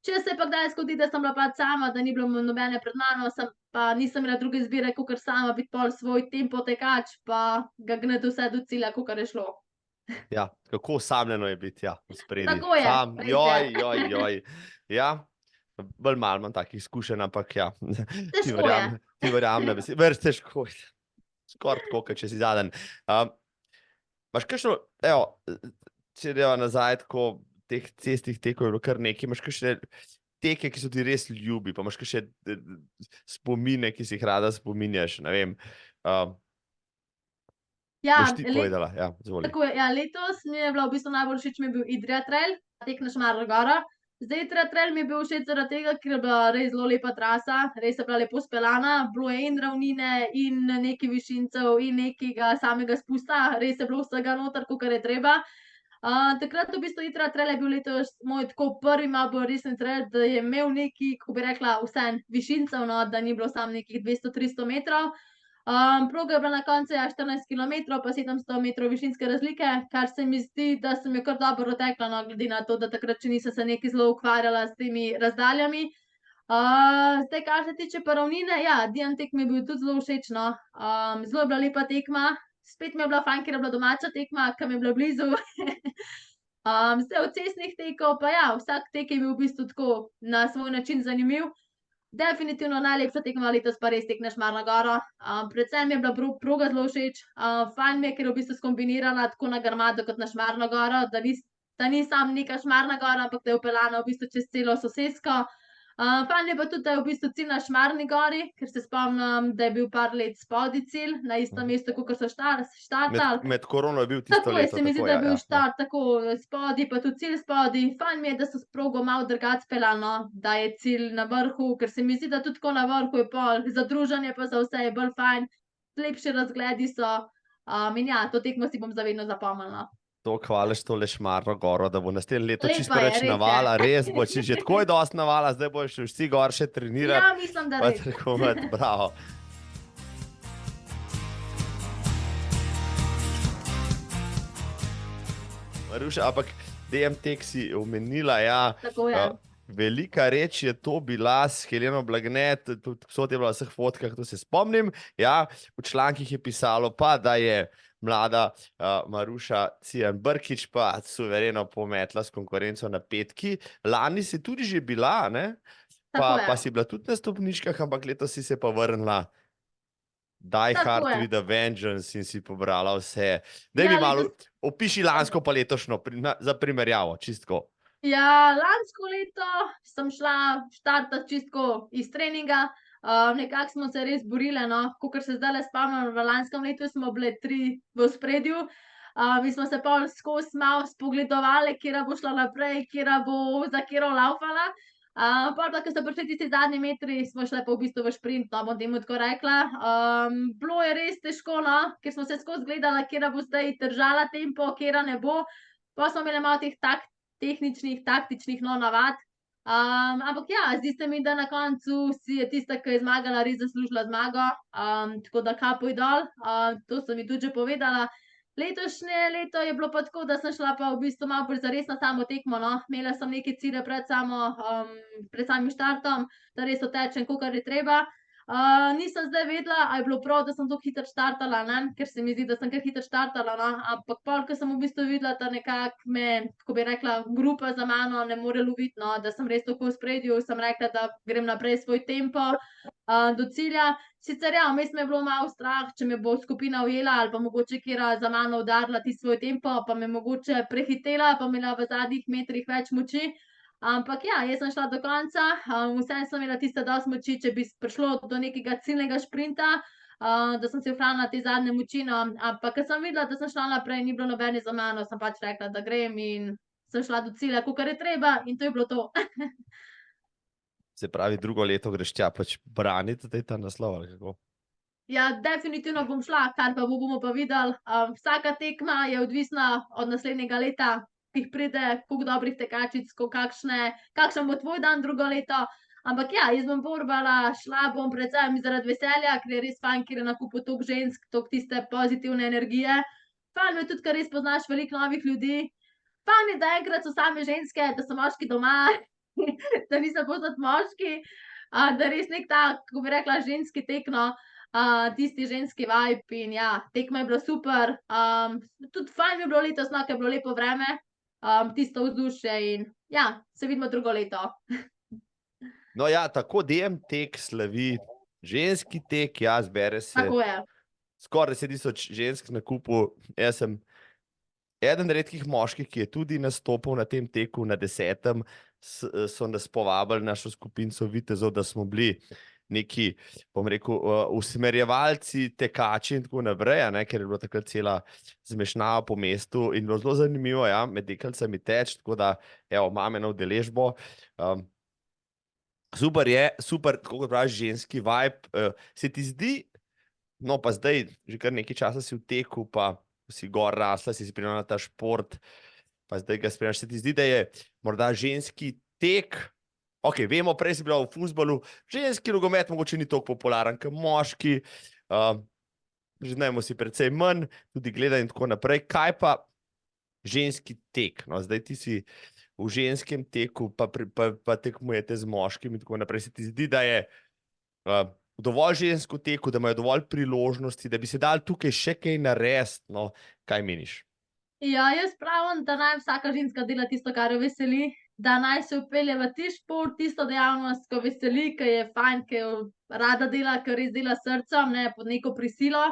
Če se pa kdaj zgodi, da sem bila pač sama, da ni bilo nobene pred mano, nisem imela druge izbire, kakor sama biti pol svoj tempo tekač, pa ga gnati vse do cilja, kakor je šlo. Ja, kako osamljeno je biti, ja, v spredi. Tako je, Sam, res je. joj. Ja, bolj malo imam takih izkušenj, ampak ja, Težko je. ti verjamem na besedo. Vrš težko, skoraj tako, kot če si zaden. Imaš kakšno, evo, če greva nazaj, tako teh cestnih tekov je bilo kar nekaj, imaš kakšne teke, ki so ti res ljubi, pa imaš kakšne spomine, ki si jih rada spominjaš, ne vem. Ja, Boš ti povedala, ja, izvoli. tako je, ja, letos mi je bila v bistvu najbolj všeč mi je bil Idrija Trail, tek na Šmarno goro. Zdaj Idrija Trail mi je bil všeč zaradi tega, ker je bila res zelo lepa trasa, res je bila lepo speljana, bilo je in ravnine in nekaj višincev in nekega samega spusta, res je bilo vsega noter, kakor je treba. Takrat v bistvu Idrija Trail je bil letos moj tako prvi malo bolj resen trail, da je imel nekaj, kako bi rekla, vseeno višincev, no, da ni bilo samo nekih 200-300 metrov. Proga je bila na koncu 14 kilometrov, pa 700 metrov višinske razlike, kar se mi zdi, da sem jo kar dobro dotekla, no, glede na to, da takrat še nisem se nekaj zelo ukvarjala s temi razdaljami. Zdaj, kar se tiče pa ravnine, ja, Diantek mi je bil tudi zelo všeč, no. Zelo je bila lepa tekma, spet mi je bila fajn, ker je bila domača tekma, ki mi je bila blizu. Zdaj od cestnih tekov pa ja, vsak tek je bil v bistvu tako na svoj način zanimiv. Definitivno najlepša tekma letos pa res tek na Šmarno goro. Predvsem mi je bila proga zelo všeč. Fajn mi je, ker je v bistvu skombinirala tako na Grmado kot na Šmarno goro, da ni samo neka Šmarna gora, ampak da je vpeljana v bistvu čez celo sosesko. Fajn je pa tudi, da je v bistvu cilj na Šmarni gori, ker se spomnim, da je bil par let spodaj cilj, na istem mestu, kakor so štartali. Med korono je bil tisto Tako je, leto. se mi zdi, da je bil ja. štart tako spodaj, pa tudi cilj spodaj. Fajn mi je, da so s progo malo drugače speljali, no, da je cilj na vrhu, ker se mi zdi, da tudi tako na vrhu je pol, za druženje pa za vse je bolj fajn, lepši razgledi so. In ja, to tekmo si bom za vedno zapomnila. To hvališ tole Šmarno goro, da bo naslednje leto Lepa čisto je, reč res je. navala, res bo, če že tako je dosti navala, zdaj boš šli vsi gor še trenirati. Ja, mislim, da Pa res. trgovati, bravo. Maruša, ampak DMTek si omenila, ja. Tako je. Velika reč je to bila s Heleno Blagnet, tudi so te bila v vseh fotkah, to se spomnim. Ja, v člankih je pisalo pa, da je mlada Maruša Cijan Brkić pa suvereno pometla s konkurenco na petki. Lani si tudi že bila, ne? Tako je. Pa si bila tudi na stopničkah, ampak letos si se pa vrnila Die Tako Hard je. with a Vengeance in si pobrala vse. Daj mi Ja, malo, letos- opiši lansko pa letošnjo, za primerjavo, čistko. Ja, lansko leto sem šla štartati čistko iz treninga. Nekako smo se res borile, no, kakor se zdajle spomnim, v lanskem letu smo bile 3 v ospredju. Mi smo se pol skozi malo spogledovale, katera bo šla naprej, katera bo za katero laufala. Pol pa, ko so prišli tisti zadnji metri, smo šle pa v bistvu v šprint, no, bom temu tako rekla. Bilo je res težko, no, ker smo se skozi gledala, katera bo zdaj držala tempo, katera ne bo. Pol smo imele malo teh tehničnih, taktičnih, no, navad. Ampak ja, zdi se mi, da na koncu si je tista, ki je zmagala, res zaslužila zmago. Tako da kapo dol, to sem ji tudi že povedala. Letošnje leto je bilo pa tako, da sem šla pa v bistvu malo bolj zares na samo tekmo, no. Imela sem neke cilje pred samim štartom, da res otečem, kakor je treba. Nisem zdaj vedela, a je bilo prav, da sem tako hitro štartala, ne, ker se mi zdi, da sem kar hitro štartala, no, ampak pol, ko sem v bistvu videla, da nekako me, kako bi rekla, grupa za mano ne more loviti, no, da sem res tako v ospredju, sem rekla, da grem naprej svoj tempo, do cilja. Sicer ja, vmes me je bilo malo strah, če me bo skupina ujela ali pa mogoče katera za mano udarila tisti svoj tempo, pa me mogoče prehitela, pa imela v zadnjih metrih več moči. Ampak ja, jaz sem šla do konca, vseeno sem imela tiste dosti moči, če bi prišlo do nekega ciljnega šprinta, da sem si ohranila te zadnje moči, no, ampak ko sem videla, da sem šla naprej, ni bilo nobene za mano, sem pač rekla, da grem in sem šla do cilja, kakor je treba, in to je bilo to. Se pravi, drugo leto greš tja pač braniti ta naslov, ali kako? Ja, definitivno bom šla, kar pa bomo pa videli. Vsaka tekma je odvisna od naslednjega leta, ki jih pride, koliko dobrih tekačic, kakšen bo tvoj dan drugo leto. Ampak ja, jaz bom borbala, šla bom predvsem zaradi veselja, ker je res fajn, ker je na kupu toliko žensk, toliko tiste pozitivne energije. Fajn je tudi, ker res poznaš veliko novih ljudi. Fajn je, da enkrat so same ženske, da so moški doma, da niso povsod moški, da res nek ta, kako bi rekla, ženski tek, no. tisti ženski vibe in ja, tekma je bila super. Tudi fajn je bilo letos, no, ker je bilo lepo vreme, tisto vzdušje in ja, se vidimo drugo leto. No ja, tako DM tek slavi ženski tek, ja, zbere se Tako je. skoraj 10.000 žensk na kupu. Jaz sem eden redkih moških, ki je tudi nastopil na tem teku, na 10. So nas povabili, našo skupinco vitezov, da smo bili neki, bom rekel, usmerjevalci, tekači in tako naprej, ker je bila takrat cela zmešnjava po mestu in bilo zelo zanimivo, ja, med deklicami teč, tako da, evo, imam eno udeležbo. Super je, super, tako kot praviš, ženski vibe. Se ti zdi, no pa zdaj, že kar nekaj časa si v teku, pa si gor rasla, si spremljala ta šport, pa zdaj ga spremljaš, se ti zdi, da je morda ženski tek, ok, vemo, prej si bila v fuzbalu, ženski nogomet mogoče ni toliko popularen, kot moški, znajmo si precej manj, tudi gledaj in tako naprej. Kaj pa ženski tek? No, zdaj ti si v ženskem teku, pa tekmujete z moškim in tako naprej. Se ti zdi, da je dovolj žensko teku, da imajo dovolj priložnosti, da bi se dal tukaj še kaj narediti? No, kaj meniš? Ja, jaz pravim, da naj vsaka ženska dela tisto, kar jo veseli, da naj se vpelje v ti šport, tisto dejavnost, ko veseli, ki je fajn, ki jo rada dela, ki res dela s srcem, ne pod neko prisilo.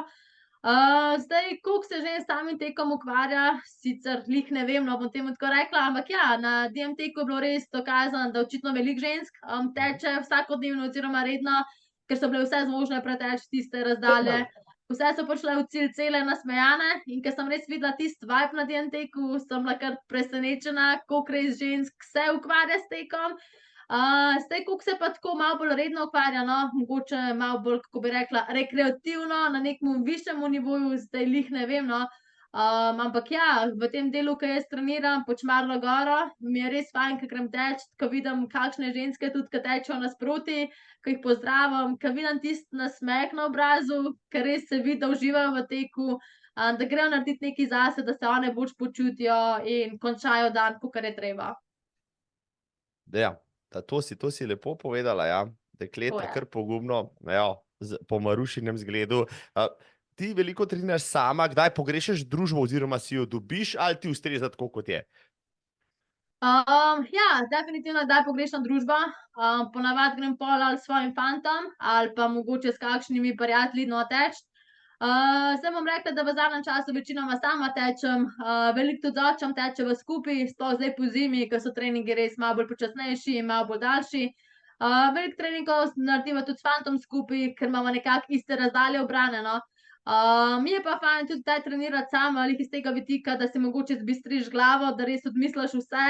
Zdaj, koliko se že s samim tekom ukvarja, sicer glih ne vem, no bom temu tako rekla, ampak ja, na DM teku je bilo res dokazano, da očitno veliko žensk teče vsakodnevno oziroma redno, ker so bile vse zmožne preteči tiste razdalje. Vse so prišle v cilj cele nasmejane in ker sem res videla tisti vibe na DM teku, sem bila kar presenečena, koliko res žensk se ukvarja s tekom. Zdaj, koliko se pa tako malo bolj redno ukvarja, no, mogoče malo bolj, kako bi rekla, rekreativno, na nekem višjemu nivoju, zdaj glih ne vem, no. Ampak ja, v tem delu, ko jaz treniram pod Šmarno goro, mi je res fajn, ko grem teč, ko vidim kakšne ženske tudi, ko tečejo nasproti, ko jih pozdravim, ko vidim tisti nasmeh na obrazu, ker res se vidi, da uživajo v teku, da grejo narediti nekaj zase, da se one boljše počutijo in končajo dan, kakor je treba. Ja, to si lepo povedala, ja. Dekleta kar pogumno, ja, po Marušinem zgledu. Ti veliko treniraš sama, kdaj pogrešaš družbo oziroma si jo dobiš ali ti ustreza tako, kot je? Ja, definitivno kdaj pogrešam družbo. Ponavadi grem pol ali s svojim fantom ali pa mogoče s kakšnimi prijatelji no teč. Zdaj bom rekla, da v zadnjem času večinoma sama tečem, veliko tudi z očem tečeva skupaj, sploh zdaj po zimi, ko so treningi res malo bolj počasnejši in malo bolj daljši. Veliko treningov naredimo tudi s fantom skupaj, ker imamo nekako iste razdalje ubrane, no. Mi je pa fajn tudi kdaj trenirati sama, glih iz tega vidika, da si mogoče zbistriš glavo, da res odmisliš vse,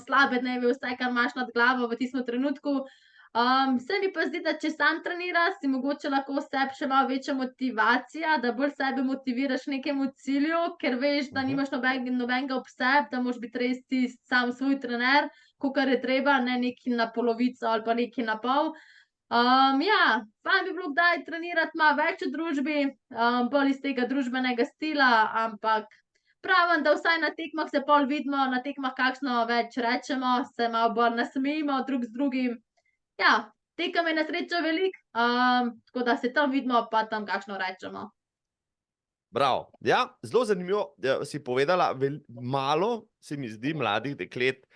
slabe dneve, vse, kar imaš nad glavo v tistem trenutku. Se mi pa zdi, da če sam treniraš, si mogoče lahko v sebi še malo večja motivacija, da bolj sebe motiviraš nekemu cilju, ker veš, da nimaš nobenega ob sebi, da moraš biti res ti sam svoj trener, kakor je treba, ne neki na polovico ali pa neki na pol. Ja, fajn bi bilo kdaj trenirati malo več v družbi, bolj iz tega družbenega stila, ampak pravim, da vsaj na tekmah se pol vidimo, na tekmah kakšno več rečemo, se malo bolj nasmejimo drug z drugim. Ja, tekem je na srečo veliko, tako da se tam vidimo, pa tam kakšno rečemo. Bravo. Ja, zelo zanimivo, si povedala, malo se mi zdi mladih deklet,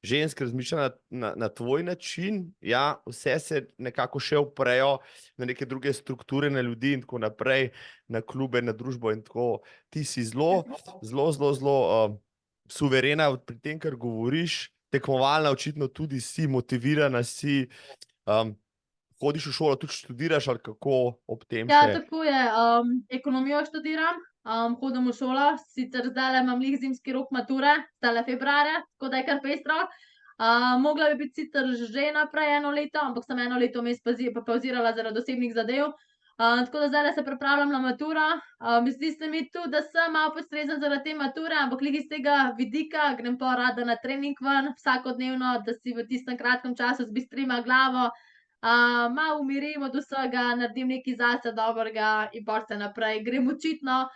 žensk razmišlja na tvoj način, ja, vse se nekako še uprejo na neke druge strukture, na ljudi in tako naprej, na klube, na družbo in tako. Ti si zelo suverena pri tem, kar govoriš, tekmovalna očitno tudi si, motivirana si, hodiš v šolo, tudi študiraš ali kako ob tem še? Ja, tako je, ekonomijo študiram, hodim v šolo, sicer zdajle imam glih zimski rok mature, zdajle februarja, tako da je kar pestro. Mogla bi biti sicer že naprej eno leto, ampak sem eno leto vmes pavzirala zaradi osebnih zadev. Tako da zdajle se pripravljam na maturo. Zdi se mi tudi, da sem malo postrezna zaradi te mature, ampak glih iz tega vidika grem pol rada na trening ven vsakodnevno, da si v tistem kratkem času zbistrim glavo, malo umirim od vsega, naredim nekaj zase dobrega in pol se naprej grem učit, no.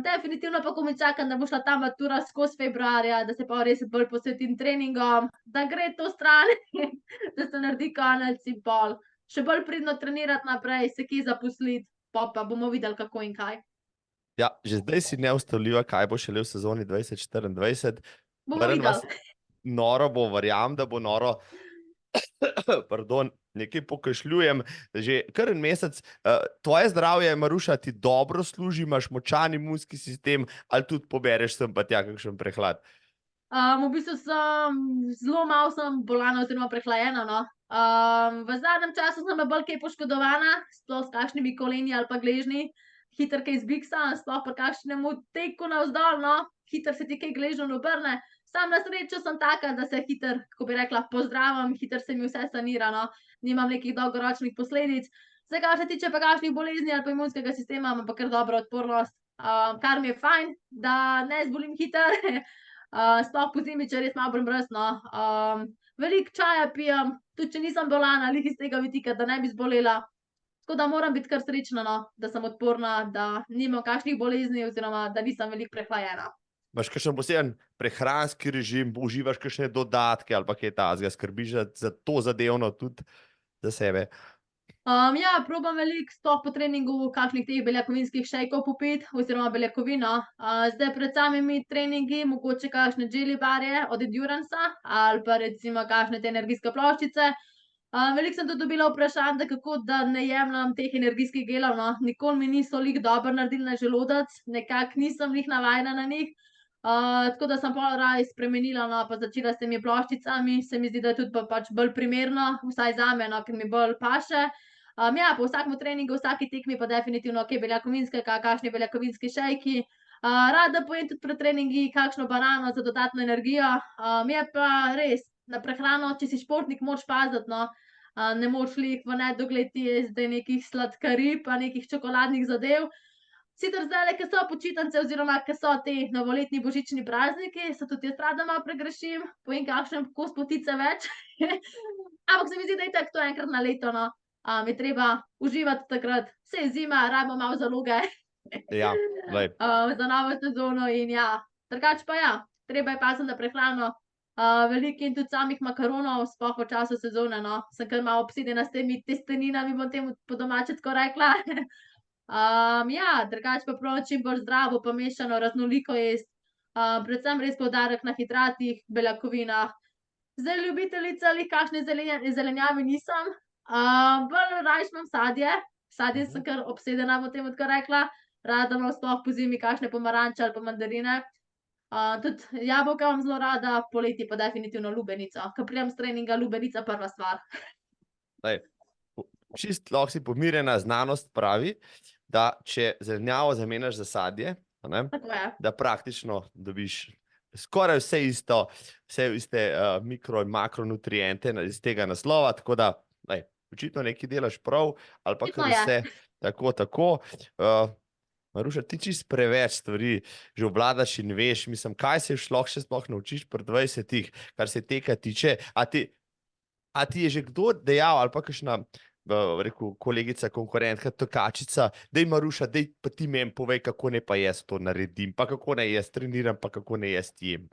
Definitivno pa komaj čakam, da bo šla ta matura skozi februarja, da se pol res bolj posvetim treningom, da gre to stran, da se naredi konec in pol še bolj pridno trenirati naprej, se kje zaposliti, pa bomo videli, kako in kaj. Ja, že zdaj si neustavljiva, kaj bo šele v sezoni 2024. Bomo videli. Noro bo, verjamem, da bo noro. Pardon, nekaj pokašljujem, že kar en mesec. Tvoje zdravje, Maruša, ti dobro služi, imaš močan imunski sistem, ali tudi pobereš sem pa tja kakšen prehlad? V bistvu zelo malo sem bolana oziroma prehlajena, no. V zadnjem času sem bila bolj kaj poškodovana, sploh s kakšnimi koleni ali pa gležnji, hitro kaj zbiksa, sploh pri kakšnemu teku navzdol, no, hitro se ti kaj gležnjo obrne. Sam na srečo sem taka, da se hitro, kako bi rekla, pozdravim, hitro se mi vse sanira, no, nimam nekih dolgoročnih posledic. Zdaj, kar se tiče pa kakšnih bolezni ali pa imunskega sistema, imam pa kar dobro odpornost, kar mi je fajn, da ne zbolim hitro. Sploh pozimi, če res malo brez, no. Veliko čaja pijem, tudi če nisem bolana, glih iz tega vidika, da ne bi zbolela. Tako da moram biti kar srečna, no, da sem odporna, da nimam kakšnih bolezni oziroma da nisem veliko prehlajena. Imaš kakšen poseben prehranski režim, uživaš kakšne dodatke ali pa kaj takega, skrbiš za to zadevno tudi za sebe? Ja, probam veliko, sploh po treningu, kakšnih teh beljakovinskih šejkov popiti oziroma beljakovin, no. Zdaj pred samimi treningi mogoče kakšne jelly barje od Enduranca ali pa recimo kakšne te energijske ploščice. Veliko sem tudi dobila vprašanj, da kako da ne jemljem teh energijskih gelov, no. Nikoli mi niso glih dobro naredili na želodec, nekako nisem glih navajena na njih. Tako da sem pol raje spremenila, no, pa začela s temi ploščicami, se mi zdi, da je tudi pa pač bolj primerno, vsaj zame, no, ker mi bolj paše. Ja, po vsakem treningu, vsaki tekmi pa definitivno kaj beljakovinskega, kakšni beljakovinski šejki. Rada pojem tudi pred treningi kakšno banano za dodatno energijo. Je pa res, na prehrano, če si športnik, moraš paziti, no. Ne moreš glih v nedogled jesti nekih sladkarij pa nekih čokoladnih zadev. Sicer zdajle, ke so počitnice oziroma ke so ti novoletni božični prazniki, se tudi jaz rada malo pregrešim, pojem kakšen kos potice več. Ampak se mi zdi, da itak to enkrat na leto, no. Je treba uživati takrat, saj je zima, rabimo malo zaloge. Ja, glej. Za novo sezono in ja, drugače pa ja, treba je paziti na prehrano. Veliko in tudi samih makaronov, sploh v času sezone, no. Sem kar malo obsedena s temi testeninami, bom temu po domače tako rekla. Ja, drugače pa prav čim bolj zdravo pa mešano, raznoliko jesti. Predvsem res poudarek na hidratih, beljakovinah. Zdaj ljubiteljica glih kakšne zelenjave nisem, bolj rajši imam sadje. Sadje sem kar obsedena, bom temu tako rekla. Rada imam sploh pozimi kakšne pomaranče ali pa mandarine. Tudi jabolka imam zelo rada, poleti pa definitivno lubenico. Ke pridem s treninga, lubenica prva stvar. Glej, čisto lahko si pomirjena, znanost pravi, da če zelenjavo zamenjaš za sadje, a ne, Tako je. da praktično dobiš skoraj vse isto, vse iste mikro- in makronutriente iz tega naslova, tako da, glej, očitno nekaj delaš prav, ali pa Očitno kar je. vse tako. Maruša, ti čisto preveč stvari že obvladaš in veš, mislim, kaj se lahko še sploh naučiš pri 20-ih, kar se tega tiče. A ti je že kdo dejal, ali pa kakšna, rekel, kolegica, konkurentka, tekačica, daj Maruša, daj pa ti meni povej, kako naj pa jaz to naredim, pa kako naj jaz treniram, pa kako naj jaz jem.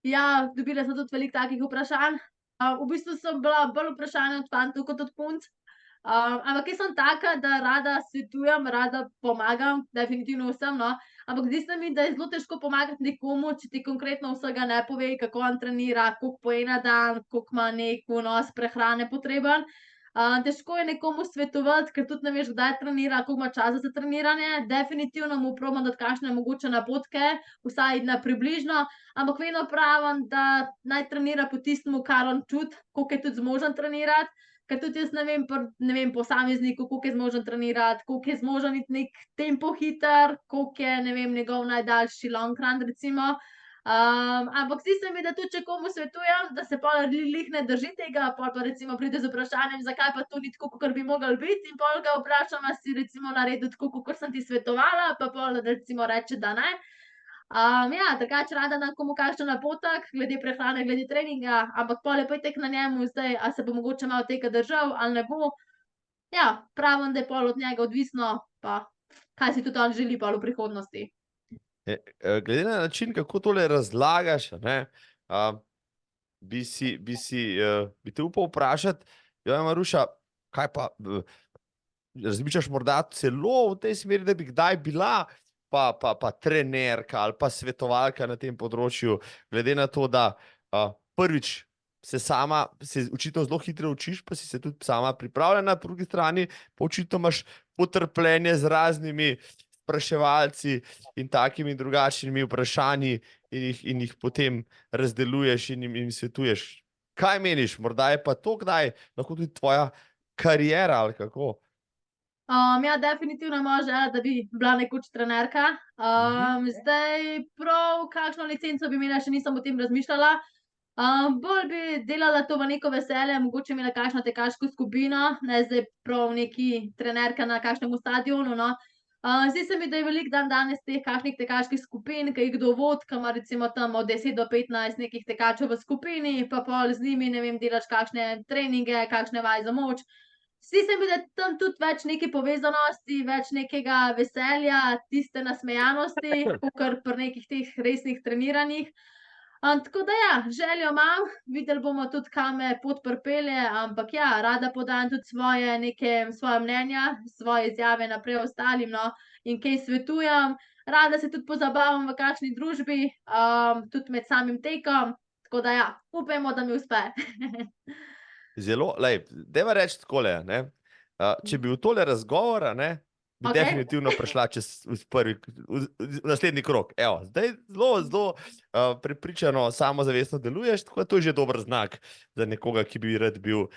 Ja, dobila sem tudi veliko takih vprašanj. V bistvu so bila bolj vprašanja od fantov kot od punc. Ampak jaz sem taka, da rada svetujem, rada pomagam, definitivno vsem, no. Ampak zdi se mi, da je zelo težko pomagati nekomu, če ti konkretno vsega ne pove, kako on trenira, koliko poje na dan, koliko ima neki vnos prehrane potreben. Težko je nekomu svetovati, ker tudi ne veš, kdaj trenira, koliko ima časa za treniranje. Definitivno mu probam dati kakšne mogoče napotke, vsaj na približno, ampak vedno pravim, da naj trenira po tistem, kar on čuti, koliko je tudi zmožen trenirati. Ker tudi jaz ne vem posamezniku, koliko je zmožen trenirati, koliko je zmožen iti neki tempo hiter, koliko je, ne vem, njegov najdaljši long run recimo. Ampak zdi se mi, da tudi če komu svetujem, da se pol glih ne drži tega, pol pa recimo pride z vprašanjem, zakaj pa to ni tako, kakor bi moglo biti, in pol ga vprašam, a si recimo naredil tako, kakor sem ti svetovala, pa pol recimo reče, da ne. Ja, drugače rada dam komu kakšen napotek glede prehrane, glede treninga, ampak pol je pa itak na njemu zdaj, a se bo mogoče malo tega držal ali ne bo. Ja, pravim, da je pol od njega odvisno, pa kaj si tudi on želi pol v prihodnosti. Glede na način, kako tole razlagaš, a ne, bi te upal vprašati, Maruša, kaj pa, razmišljaš morda celo v tej smeri, da bi kdaj bila pa trenerka ali pa svetovalka na tem področju, glede na to, da prvič se očitno zelo hitro učiš, pa si se tudi sama pripravljena, po drugi strani pa očitno imaš potrpljenje z raznimi spraševalci in takimi drugačnimi vprašanji in jih potem razdeluješ in jim svetuješ. Kaj meniš, morda je pa to kdaj lahko tudi tvoja kariera ali kako? Ja, definitivno ima želja, da bi bila nekoč trenerka. Zdaj prav kakšno licenco bi imela, še nisem o tem razmišljala. Bolj bi delala to v neko veselje, mogoče imela kakšno tekaško skupino, ne zdaj prav neki trenerka na kakšnem stadionu, no. Zdi se mi, da je veliko danes teh kakšnih tekaških skupin, ki jih kdo vodi, ki ima recimo tam od 10 do 15 nekih tekačev v skupini, pa pol z njimi, ne vem, delaš kakšne treninge, kakšne vaje za moč. Zdi se mi, da je tam tudi več neke povezanosti, več nekega veselja, tiste nasmejanosti, kakor pri nekih teh resnih treniranjih. Tako da ja, željo imam, videli bomo tudi, kam me pot pripelje, ampak ja, rada podam tudi svoja mnenja, svoje izjave naprej ostalim, no, in kaj svetujem. Rada se tudi pozabavam v kakšni družbi, tudi med samim tekom, tako da ja, upajmo, da mi uspe. Zelo, dajva reči takole, ne. Če bi v tole razgovora, ne, bi Okej. definitivno prišla v naslednji krog. Evo, zdaj zelo prepričano, samozavestno deluješ, tako da to je že dober znak za nekoga, ki bi rad bil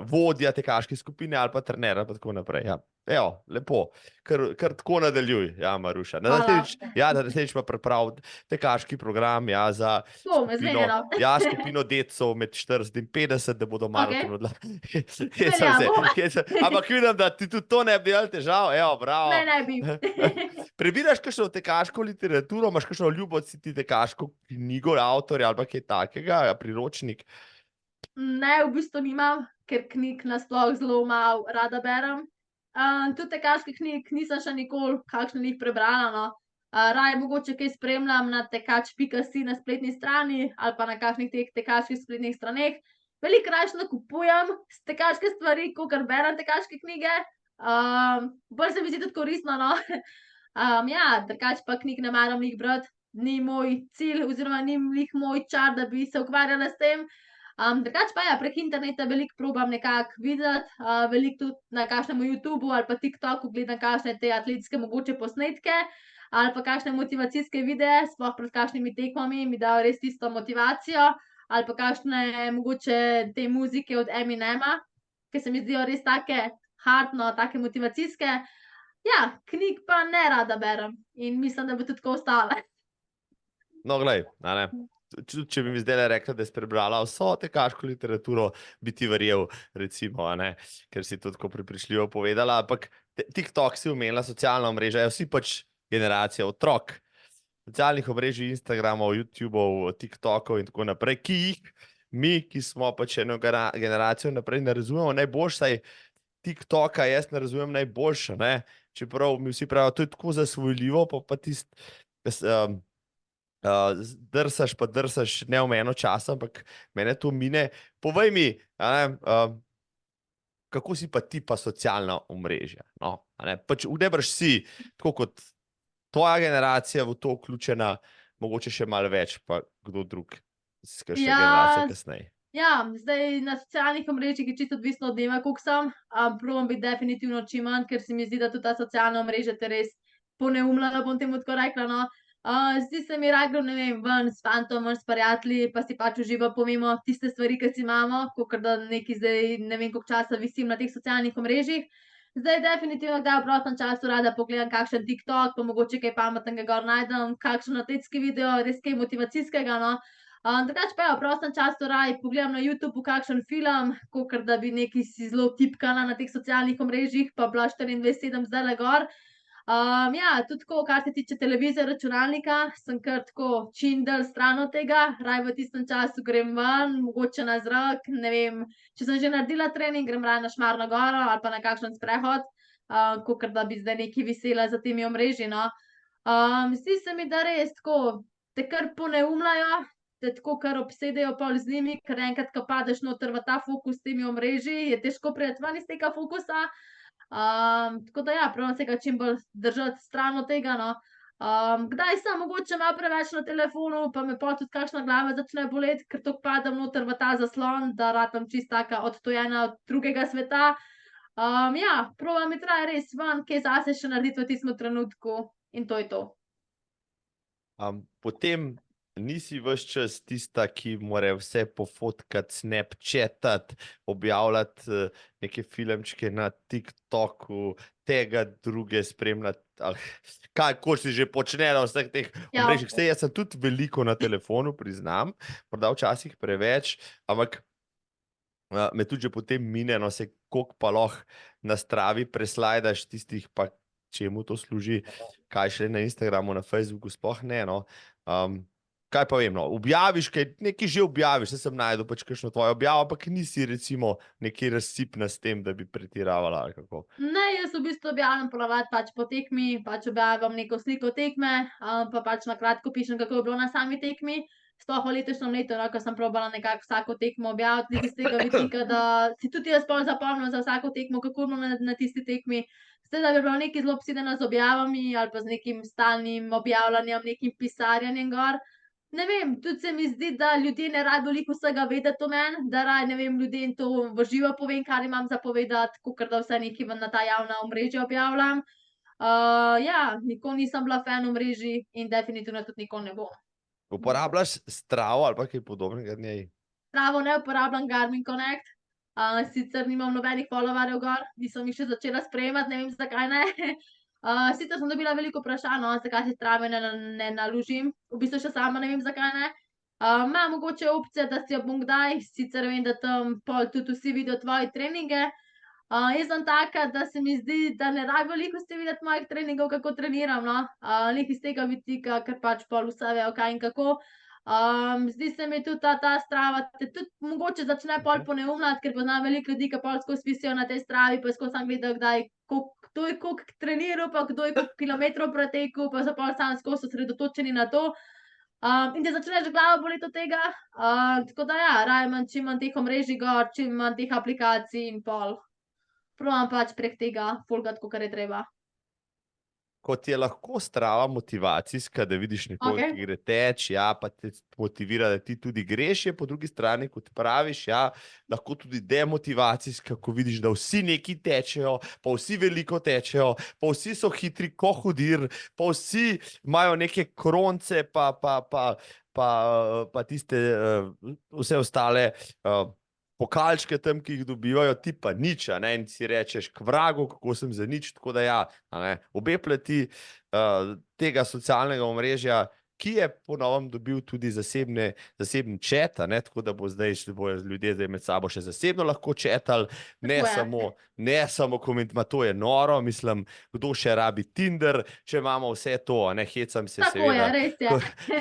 vodja tekaške skupine ali pa trener ali pa tako naprej. Ja. Evo, lepo, kar tako nadaljuj, ja, Maruša. Naslednjič pa pripravi tekaški program, ja, za Bom, zmenjeno. skupino dečcev med 40 in 50, da bodo maraton Veljamo. Ampak vidim, da ti tudi to ne bi imel težav, evo, bravo. Ne bi. Prebiraš kakšno tekaško literaturo, imaš kakšno ljubo si ti tekaško knjigo, avtorja ali pa kaj takega, priročnik? Ne, v bistvu nimam, ker knjig nasploh zelo malo rada berem. Tudi tekaških knjig nisem še nikoli kakšnih prebrala, no. Raje mogoče kaj spremljam na tekač.si na spletni strani ali pa na kakšnih teh tekaških spletnih straneh. Veliko rajši nakupujem tekaške stvari, kakor berem tekaške knjige. Bolj se mi zdi tudi koristno, no. Ja, drugače pa knjig ne maram glih brati. Ni moj cilj oziroma ni glih moj čar, da bi se ukvarjala s tem. Drugače pa ja, prek interneta veliko probam nekako videti, veliko tudi na kakšnem YouTubu ali pa TikToku gledam kakšne te atletske mogoče posnetke ali pa kakšne motivacijske videe, sploh pred kakšnimi tekmami mi dajo res tisto motivacijo, ali pa kakšne mogoče te muzike od Eminema, ki se mi zdijo res take hard, no, take motivacijske. Ja, knjig pa ne rada berem in mislim, da bo tudi tako ostalo. No, glej, če bi mi zdaj rekla, da si prebrala vso tekaško literaturo, bi ti verjel, recimo, ker si to tako prepričljivo povedala, ampak TikTok si omenila, socialna omrežja, vsi pač generacija otrok, socialnih omrežij, Instagramov, YouTubeov, TikTokov in tako naprej, ki jih mi, ki smo pač eno generacijo naprej, ne razumemo najboljš, saj TikToka jaz ne razumem najboljša, čeprav mi vsi pravijo, to je tako zasvojljivo, pa drsaš neomejeno časa, ampak mene to mine. Povej mi, kako si pa ti pa socialna omrežja? No, pač vnebrž si, tako kot tvoja generacija v to vključena, mogoče še malo več, pa kdo drug, kakšna generacija kasneje. Ja, zdaj na socialnih omrežjih je čisto odvisno od dneva, koliko sem. Probam biti definitivno čim manj, ker se mi zdi, da tudi ta socialna omrežja te res poneumljala, bom temu tako rekla, no. Zdi se mi raje, ne vem, ven s fantom, ven s prijatelji, pa si pač v živo povemo tiste stvari, ki si imamo, kakor da nekaj zdaj ne vem koliko časa visim na teh socialnih omrežjih. Zdaj definitivno kdaj v prostem času rada pogledam kakšen TikTok, pa mogoče kaj pametnega gor najdem, kakšen atletski video, res kaj motivacijskega, no. Drugače pa ja, v prostem času raje pogledam na YouTubu kakšen film, kakor da bi nekaj si zelo tipkala na teh socialnih omrežjih, pa bila 24/7 zdajle gor. Ja, tudi tako, kar se tiče televizije, računalnika, sem kar tako čim dalj stran od tega, raje v tistem času grem ven, mogoče na zrak, ne vem, če sem že naredila trening, grem raje na Šmarno goro ali pa na kakšen sprehod, kakor da bi zdaj nekaj visela za temi omrežji, no. Zdi se mi, da res tako te kar poneumljajo, te tako kar obsedejo pol z njimi, ker enkrat, ko padeš noter v ta fokus s temi omrežji, je težko priti ven iz tega fokusa. Tako da ja, probam se ga čim bolj držati stran od tega, no. Kdaj sem mogoče malo preveč na telefonu, pa me pol tudi kakšna glava začne boleti, ker tako padam noter v ta zaslon, da ratam čisto taka odtujena od drugega sveta. Ja, probam iti raje res ven, kaj zase še narediti v tistem trenutku in to je to. Potem nisi ves čas tista, ki mora vse pofotkati, snapchatati, objavljati neke filmčke na TikToku, tega druge spremljati, kako si že počne na vseh teh omrežjih. Saj jaz sem tudi veliko na telefonu, priznam, morda včasih preveč, ampak me tudi že potem mine, no, se koliko pa lahko na Stravi preslajdaš tistih pa čemu to služi, kaj še na Instagramu, na Facebooku, sploh ne, no. Kaj pa vem, no, objaviš, nekaj že objaviš, sem najdel pač kakšno tvojo objavo, ampak nisi recimo nekaj razsipna s tem, da bi pretiravala ali kako. Ne, jaz v bistvu objavljam ponavadi pač po tekmi, pač objavim neko sliko tekme, pa pač na kratko pišem, kako je bilo na sami tekmi. Sploh v letošnjem letu, no, ko sem probala nekako vsako tekmo objaviti, nekaj iz tega vidika, da si tudi jaz pol zapomnim za vsako tekmo, kako je bilo na tisti tekmi. Da bi bila nekaj zelo obsedena z objavami ali pa z nekim stalnim objavljanjem, nekim pisarjanjem gor. Ne vem, tudi se mi zdi, da ljudje ne rabijo veliko vsega vedeti o meni, da raje, ne vem, ljudem to v živo povem, kar imam za povedati, kakor da vse nekaj na ta javna omrežja objavljam. Ja, nikoli nisem bila fan omrežij in definitivno tudi nikoli ne bom. Uporabljaš Stravo ali pa kaj podobnega njej? Stravo ne uporabljam, Garmin Connect. Sicer nimam nobenih followerjev gor, nisem jih še začela sprejemati, ne vem, zakaj ne. Sicer sem dobila veliko vprašanj, no, zakaj si Strave ne naložim. V bistvu še sama ne vem, zakaj ne. Imam mogoče opcije, da si jo bom kdaj, sicer vem, da tam pol tudi vsi vidijo tvoje treninge. Jaz sem taka, da se mi zdi, da ne rabijo veliko vsi videti mojih treningov, kako treniram, no. Nekaj iz tega vidika, ker pač pol vse vejo, kaj in kako. Zdi se mi tudi ta Strava, te tudi mogoče začne pol poneumljati, ker poznam veliko ljudi, ki pol skozi visijo na tej Stravi, pa skozi sam gledajo, kdo je koliko treniral, pa kdo je koliko kilometrov pretekel, pa so pol sam skozi osredotočeni na to. In te začneš glavo boleti od tega. Tako da ja, raje imam čim manj teh omrežij gor, čim manj teh aplikacij in pol. Probam pač prek tega folgati, kakor je treba. Kot je lahko Strava motivacijska, da vidiš nekoga, ki gre teč, ja, pa te motivira, da ti tudi greš, je po drugi strani, kot praviš, ja, lahko tudi demotivacijska, ko vidiš, da vsi neki tečejo, pa vsi veliko tečejo, pa vsi so hitri ko hudir, pa vsi imajo neke kronce, pa tiste vse ostale pokalčke tam, ki jih dobivajo, ti pa nič, a ne, in si rečeš k vragu, kako sem za nič, tako da ja, a ne, obe plati tega socialnega omrežja, ki je po novem dobil tudi zasebni chat, a ne, tako da bojo ljudje zdaj med sabo še zasebno lahko chatali, ne samo komentirati, to je noro, mislim, kdo še rabi Tinder, če imamo vse to, a ne, hecam se seveda. Tako je, res je.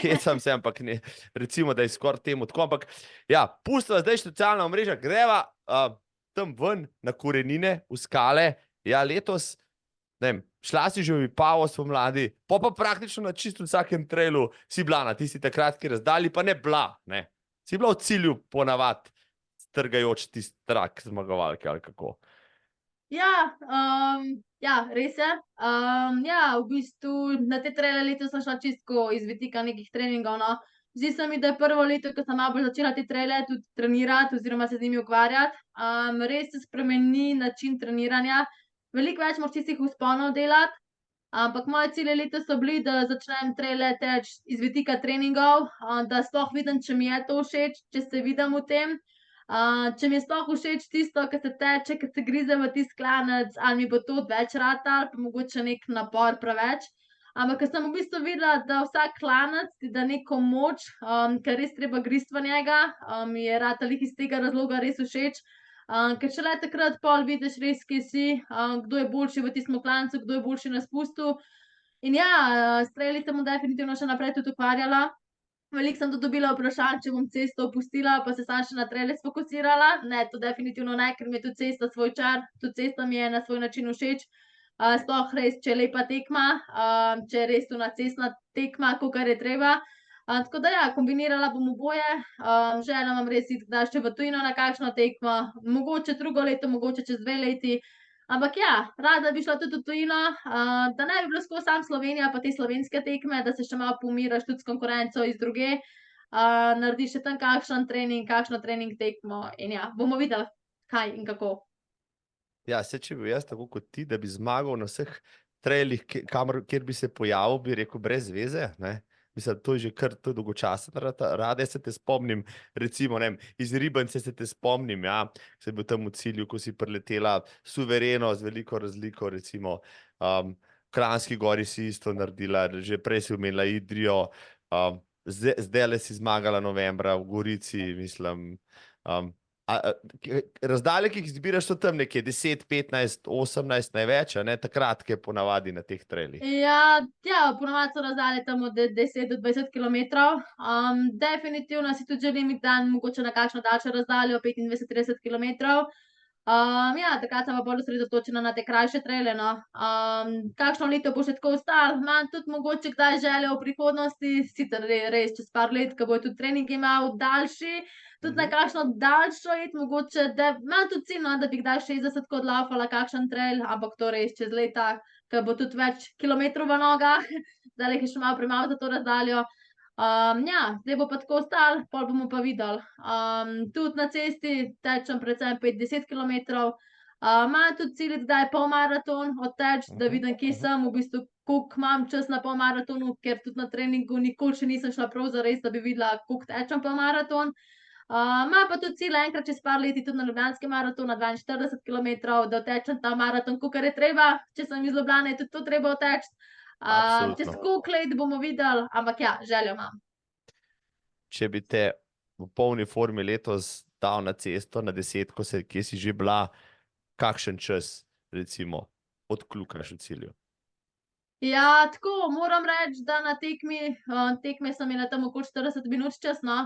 Hecam se, ampak ne, recimo, da je skoraj temu tako, ampak ja, pustila zdaj socialna omrežja, greva tam ven na korenine, v skale, ja, letos, ne vem, šla si že v Vipavo spomladi, pa praktično na čisto vsakem trailu si bila na tisti takratki razdalji, pa ne bila, ne. Si bila v cilju ponavadi strgajoč tisti trak zmagovalke ali kako. Ja, res je. Ja, v bistvu na te traile letos sem šla čisto iz vidika nekih treningov, no. Zdi se mi, da je prvo leto, ko sem malo bolj začela te traile tudi trenirati oziroma se z njimi ukvarjati. Res se spremeni način treniranja. Veliko več moraš tistih vzponov delati, ampak moje cilje letos so bili, da začnem traile teči iz vidika treningov, da sploh vidim, če mi je to všeč, če se vidim v tem. Če mi je sploh všeč tisto, ko se teče, ko se grize v tisti klanec, ali mi bo to več ratalo, pa mogoče nek napor preveč. Ampak ko sem v bistvu videla, da vsak klanec ti da neko moč, ker res treba gristi v njega, mi je ratalo iz tega razloga res všeč. Ker šele takrat pol vidiš res, kje si, kdo je boljši v tistem klancu, kdo je boljši na spustu. In ja, s traili se bom definitivno še naprej tudi ukvarjala. Veliko sem tudi dobila vprašanj, če bom cesto opustila, pa se samo še na traile sfokusirala. Ne, to definitivno ne, ker mi je tudi cesta svoj čar, tudi cesta mi je na svoj način všeč. Sploh res, če je lepa tekma, če je res tuna cestna tekma, kakor je treba. Tako da ja, kombinirala bom oboje. Želela imam res iti kdaj še v tujino na kakšno tekmo, mogoče drugo leto, mogoče čez 2 leti. Ampak ja, rada bi šla tudi v tujino, da ne bi bilo skozi sam Slovenija pa te slovenske tekme, da se še malo pomiraš tudi s konkurenco iz druge, narediš še tam kakšen trening, kakšno trening tekmo in ja, bomo videli, kaj in kako. Ja, če bi bil jaz tako kot ti, da bi zmagal na vseh trailih, kjer bi se pojavil, bi rekel brez veze, ne? Mislim, to je že kar dolgočasen rad. Jaz se te spomnim, recimo, ne vem, iz Ribnice se te spomnim, ja, se je bil tam v cilju, ko si preletela suvereno z veliko razliko, recimo, v Kranjski Gori si isto naredila, že prej si omenila Idrijo, zdajle si zmagala novembra v Gorici, mislim, razdalje, ki jih izbiraš, so tam nekje 10, 15, 18 največ, ne, takrat, ki je ponavadi na teh trailih. Ja, ponavadi so razdalje tam od 10 do 20 kilometrov. Definitivno si tudi želim iti dan mogoče na kakšno daljšo razdaljo, 25-30 kilometrov. Ja, takrat sem pa bolj osredotočena na te krajše traile, no. Kakšno leto bo še tako ostalo, imam tudi mogoče kdaj željo v prihodnosti, sicer res čez par let, ko bojo tudi treningi malo daljši, tudi na kakšno daljšo iti, mogoče, da imam tudi cilj, no, da bi kdaj 60 odlaufala kakšen trail, ampak to res čez leta, ko bo tudi več kilometrov v nogah, zdajle je še malo premalo za to razdaljo. Ja, zdaj bo pa tako ostalo, pol bomo pa videli. Tudi na cesti tečem predvsem 5-10 kilometrov. Imam tudi cilj, kdaj polmaraton odteči, da vidim, kje sem, v bistvu, koliko imam čas na polmaratonu, ker tudi na treningu nikoli še nisem šla prav zares, da bi videla, koliko tečem polmaraton. Imam pa tudi cilj enkrat čez par leti tudi na Ljubljanski maraton na 42 kilometrov, da odtečem ta maraton, kakor je treba. Če sem iz Ljubljane, je tudi to treba odteči. Čez koliko let bomo videli, ampak ja, željo imam. Če bi te v polni formi letos dal na cesto, na 10, kje si že bila, kakšen čas, recimo, odkljukaš v cilju? Ja, tako, moram reči, da na tekme sem imela tam okoli 40 minut čas, no.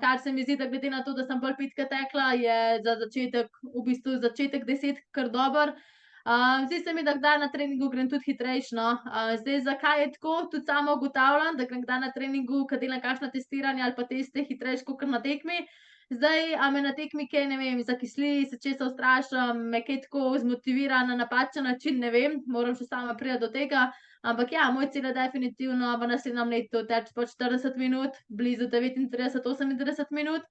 Kar se mi zdi, da glede na to, da sem bolj pitka tekla, je za začetek, v bistvu začetek 10 kar dober. Zdi se mi, da kdaj na treningu grem tudi hitrejše, no. Zdaj, zakaj je tako, tudi sama ugotavljam, da grem kdaj na treningu, ko delam kakšna testiranja ali pa teste, hitrejše kakor na tekmi. Zdaj, a me na tekmi kaj, ne vem, zakisli, se česa ustrašim, me kaj tako zmotivira na napačen način, ne vem, moram še sama priti do tega. Ampak ja, moj cilj je definitivno v naslednjem letu teči po 40 minut, blizu 39-38 minut.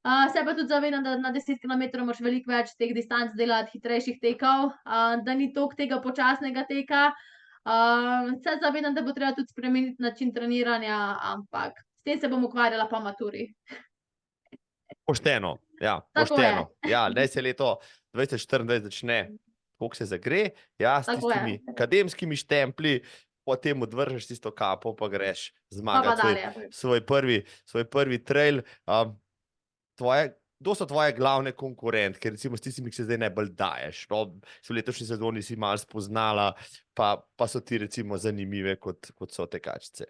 Se pa tudi zavedam, da na 10 kilometrov moraš veliko več teh distanc delati, hitrejših tekov, da ni toliko tega počasnega teka. Se zavedam, da bo treba tudi spremeniti način treniranja, ampak s tem se bom ukvarjala po maturi. Pošteno, ja, Tako pošteno. je. Ja, naj se leto 2024 začne, koliko se zagre, ja, s Tako je. tistimi akademskimi štemplji, potem odvržeš tisto kapo, pa greš Pa zmagati dalje. svoj prvi trail. Kdo so tvoje glavne konkurentke, recimo s tistimi, ki se zdaj najbolj daješ? No, v letošnji sezoni si malo spoznala, pa so ti recimo zanimive, kot so tekačice.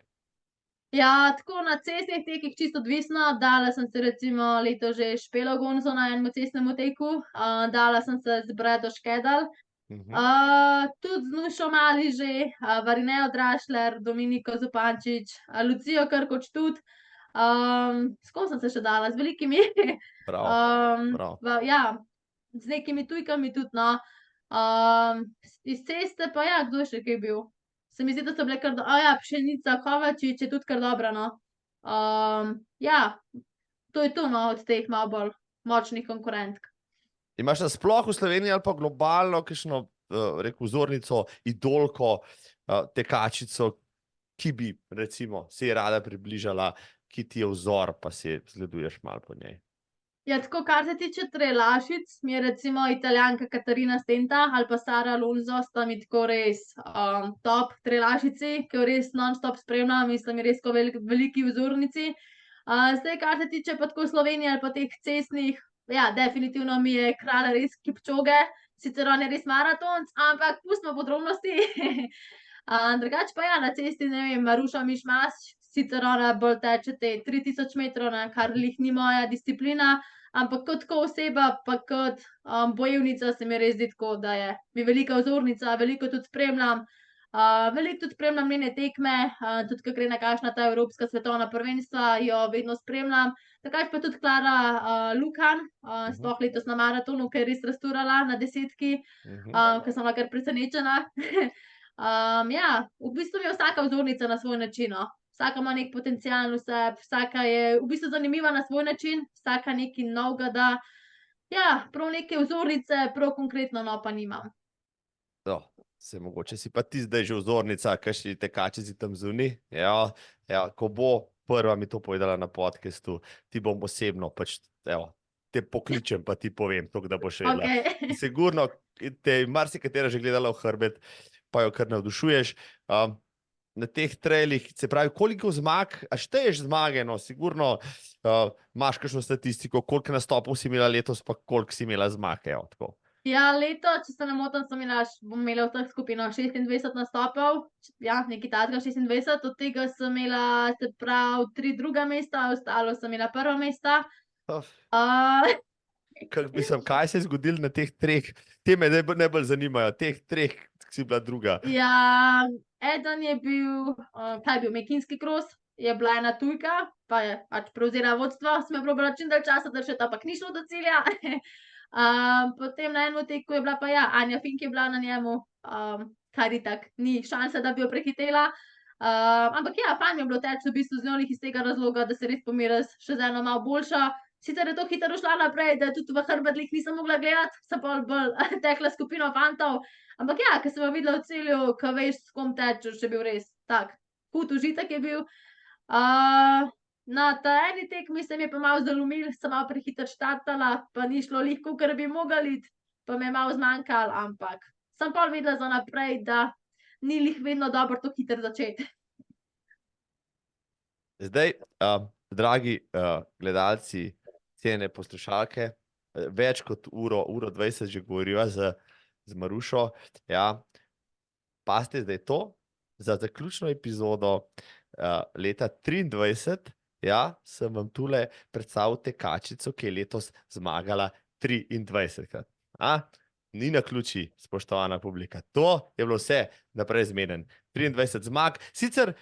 Ja, tako na cestnih tekih čisto odvisno. Dala sem se recimo letos že Špelo Gonzo na enem cestnem teku, dala sem se z Bredo Škedal, tudi z Nušo Mali že, Varinejo Drašler, Dominiko Zupančič, Lucijo Krkoč tudi. S kom sem se še dala? Z velikimi. Prav. Ja, z nekimi tujkami tudi, no. Iz ceste pa ja, kdo še kaj bil? Se mi zdi, da so bile kar Pšenica Kovačič je tudi kar dobra, no. Ja, to je to, no, od teh malo bolj močnih konkurentk. Imaš nasploh v Sloveniji ali pa globalno kakšno, rekel, vzornico, idolko, tekačico, ki bi, recimo, se ji rada približala, ki ti je vzor, pa si zgleduješ malo po njej? Ja, tako, kar se tiče trailašic, mi je recimo Italijanka Katarina Stenta ali pa Sara Alonso, sta mi tako res top trailašici, ki jo res non-stop spremljam in sta mi res veliki vzornici. Zdaj, kar se tiče pa tako Slovenije ali pa teh cestnih, ja, definitivno mi je kralj res Kipčoge, sicer on je res maratonec, ampak pustimo podrobnosti. Drugače pa ja, na cesti, ne vem, Maruša Mišmas, sicer ona bolj teče te 3000 metrov, ne, kar glih ni moja disciplina, ampak kot tako oseba, pa kot bojevnica se mi res zdi tako, da je mi velika vzornica, veliko tudi spremljam. Veliko tudi spremljam njene tekme, tudi ko gre na kakšna ta evropska svetovna prvenstva, jo vedno spremljam. Takrat pa tudi Klara Lukan, sploh letos na maratonu, ker je res rasturala na desetki, ker sem bila kar presenečena. Ja, v bistvu mi je vsaka vzornica na svoj način, no. Vsaka ima nek potencial vse, vsaka je v bistvu zanimiva na svoj način, vsaka nekaj novega da. Ja, prav neke vzornice, prav konkretno, no, pa nimam. Se mogoče si pa ti zdaj že vzornica, kakšni tekačici tam zunaj. Ja, ko bo prva mi to povedala na podcastu, ti bom osebno pač, te pokličem, pa ti povem, to, da boš vedela. Okay. Sigurno te marsikatera že gledala v hrbet, pa jo kar navdušuješ. Na teh trailih, se pravi, koliko zmag, a šteješ zmage, no, sigurno imaš kakšno statistiko, koliko nastopov si imela letos, pa koliko si imela zmag, tako. Ja, leto, če se ne motim, bom imela v teh skupinah 26 nastopov, ja, nekaj takega 26, od tega sem imela, se pravi, 3 druga mesta, ostalo sem imela prva mesta. Kaj se je zgodilo na teh treh? Te me najbolj zanimajo, teh treh, si bila druga. Ja, eden je bil, kaj je bil, mekinski kros, je bila ena tujka, pa je pač prevzela vodstvo, sem jo probala čim dalj časa držati, ampak ni šlo do cilja. Potem na enem teku je bila pa Anja Fink je bila na njemu, kar itak ni šanse, da bi jo prehitela. Ampak fajn mi je bilo teči v bistvu z njo iz tega razloga, da se res pomiriš še z eno malo boljšo. Sicer je to hitro šla naprej, da tudi v hrbet nisem mogla gledati, sem pa bolj tekla skupino fantov. Ampak ko sem jo videla v cilju, ko veš, s kom tečeš, je bil res tak hud užitek je bil. Na ta eni tekmi se mi je pa malo zalomilo, sem malo prehitro štartala, pa ni šlo lahko, ker bi mogla iti, pa me je malo zmanjkalo, ampak sem pol videla za naprej, da ni lih vedno dobro to hitro začeti. Zdaj, dragi gledalci, cenjene poslušalke, več kot uro 20 že govoriva z Marušo. Pazite zdaj to, za zaključno epizodo leta 2023, sem vam tule predstavil tekačico, ki je letos zmagala 23-krat. Ni naključij, spoštovana publika. To je bilo vse naprej zmeden. 23 zmag. Sicer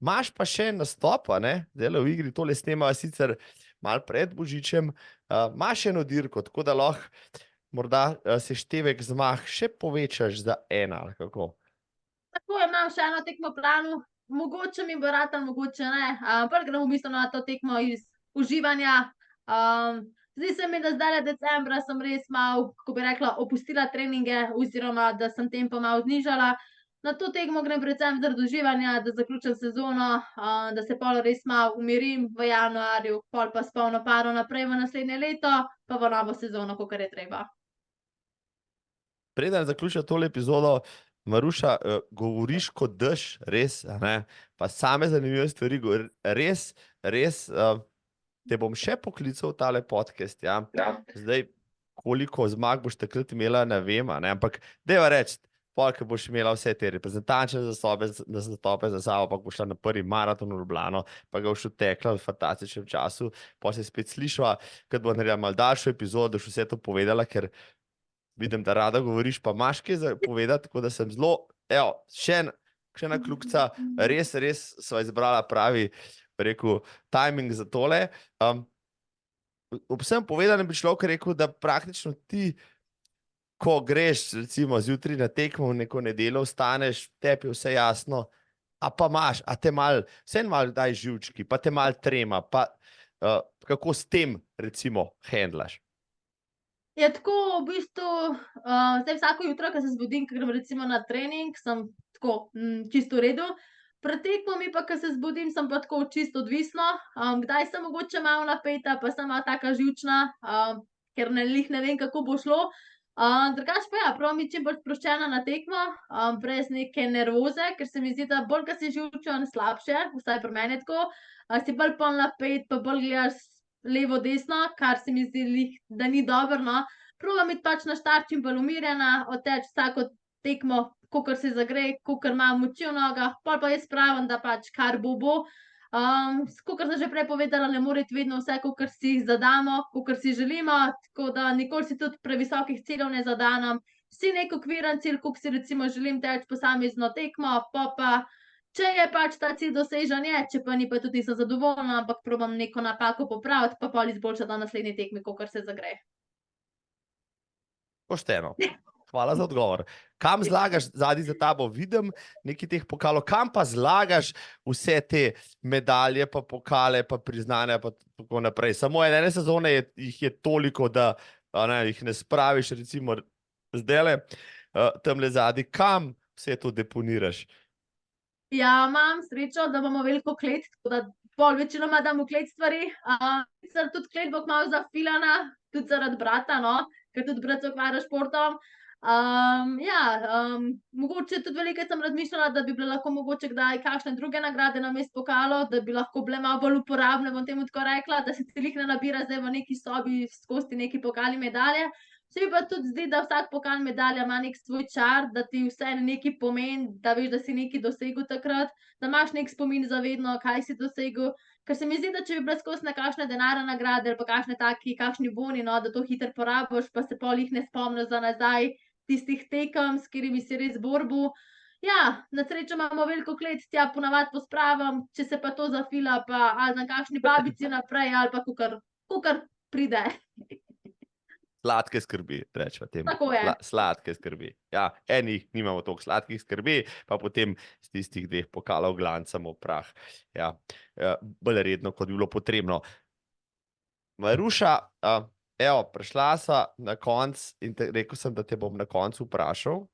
imaš pa še nastop, zdaj v igri tole snemava sicer malo pred Božičem, imaš eno dirko, tako da lahko morda seštevek zmag še povečaš za ena, ali kako? Tako, imam še eno tekmo v planu. Mogoče mi bo ratalo, mogoče ne. Prvi grem v bistvu na to tekmo iz uživanja. Zdi se mi, da zdaj decembra sem res malo, kako bi rekla, opustila treninge oziroma, da sem tempo malo znižala. Na to tekmo grem predvsem zaradi uživanja, da zaključim sezono, da se pol res malo umirim v januarju, pol pa s polno paro naprej v naslednje leto, pa v novo sezono, kakor je treba. Preden zaključim tole epizodo, Maruša, govoriš kot dež, res, pa same zanimive stvari, res, te bom še poklical v tale podcast, Zdaj, koliko zmag boš takrat imela, ne vem, ampak dajva reči, ko boš imela vse te reprezentančne nastope za sabo, pa boš šla na prvi maraton v Ljubljano, pa ga boš odtekla v fantastičnem času, pa se spet slišva, kad bo naredila malo daljšo epizodo, da boš vse to povedala, ker vidim, da rada govoriš, pa imaš kaj za povedati, tako da sem zelo, še ena kljukca, res sva izbrala pravi, rekel, timing za tole. Ob vsem povedanem bi človek rekel, da praktično ti, ko greš, recimo, zjutraj na tekmo v neko nedeljo, vstaneš, tebi je vse jasno, a pa imaš, a te vseeno malo daj živčki, pa te malo trema, pa kako s tem, recimo, handlaš? Je tako, v bistvu, zdaj vsako jutro, ko se zbudim, ko grem recimo na trening, sem tako čisto v redu. Pred tekmo mi pa, ko se zbudim, sem pa tako čisto odvisna. Kdaj sem mogoče malo napeta, pa sem malo taka živčna, ker ne vem, kako bo šlo. Drugače pa prav mi čim bolj sproščena na tekmo, brez neke nervoze, ker se mi zdi, da bolj, ko si živčen, slabše, vsaj pri meni tako, si bolj pol napet, pa bolj gledaš levo, desno, kar se mi zdi, da ni dobro, no. Probam biti pač na štart čim bolj umirjena, odteči vsako tekmo, kakor se zagre, kakor imam moči v nogah, pol pa jaz pravim, da pač kar bo. Kakor sem že prej povedala, ne more iti vedno vse, kakor si zadamo, kakor si želimo, tako da nikoli si tudi previsokih ciljev ne zadanem. si nek okviren cilj, koliko si recimo želim teči posamezno tekmo, pa če je pač ta cilj dosežen, je, če pa ni, pa tudi nisem zadovoljna, ampak probam neko napako popraviti, pa pol izboljšati na naslednji tekmi, kakor se zagre. Pošteno. Hvala za odgovor. Kam zlagaš, zadnji za tabo vidim nekaj teh pokalov, kam pa zlagaš vse te medalje, pa pokale, pa priznanja, pa tako naprej? Samo ene sezone jih je toliko, da jih ne spraviš, recimo zdajle, tamle zadnji. Kam vse to deponiraš? Ja, imam srečo, da imamo veliko klet, tako da pol večinoma dam v klet stvari. Tudi klet bo kmalu zafilana, tudi zaradi brata, no, ker tudi brat se ukvarja s športom. Mogoče tudi veliko sem razmišljala, da bi bile lahko mogoče kdaj kakšne druge nagrade namesto pokalov, da bi lahko bile malo bolj uporabne, bom temu tako rekla, da se ti lih ne nabira zdaj v neki sobi skozi neki pokali medalje. Se mi pa tudi zdi, da vsak pokal medalja ima nek svoj čar, da ti vse nekaj pomeni, da veš, da si nekaj dosegel takrat, da imaš nek spomin za vedno, kaj si dosegel. Ker se mi zdi, da če bi bile skozi na kakšne denarne nagrade ali pa kakšni boni, no, da to hitro porabiš, pa se pol jih ne spomniš za nazaj tistih tekem, s katerimi si res borbu. Ja, na srečo imamo veliko klet, tja ponavadi pospravim, če se pa to zafila, pa ali na kakšni babici naprej, ali pa kakor pride. Sladke skrbi, rečemo temu. Tako je. Sladke skrbi. Ja, enih nimamo toliko sladkih skrbi, pa potem z tistih dveh pokalov glancamo prah. Ja, bolj redno, kot bi bilo potrebno. Maruša, evo, prišla sva na konc in rekel sem, da te bom na koncu vprašal.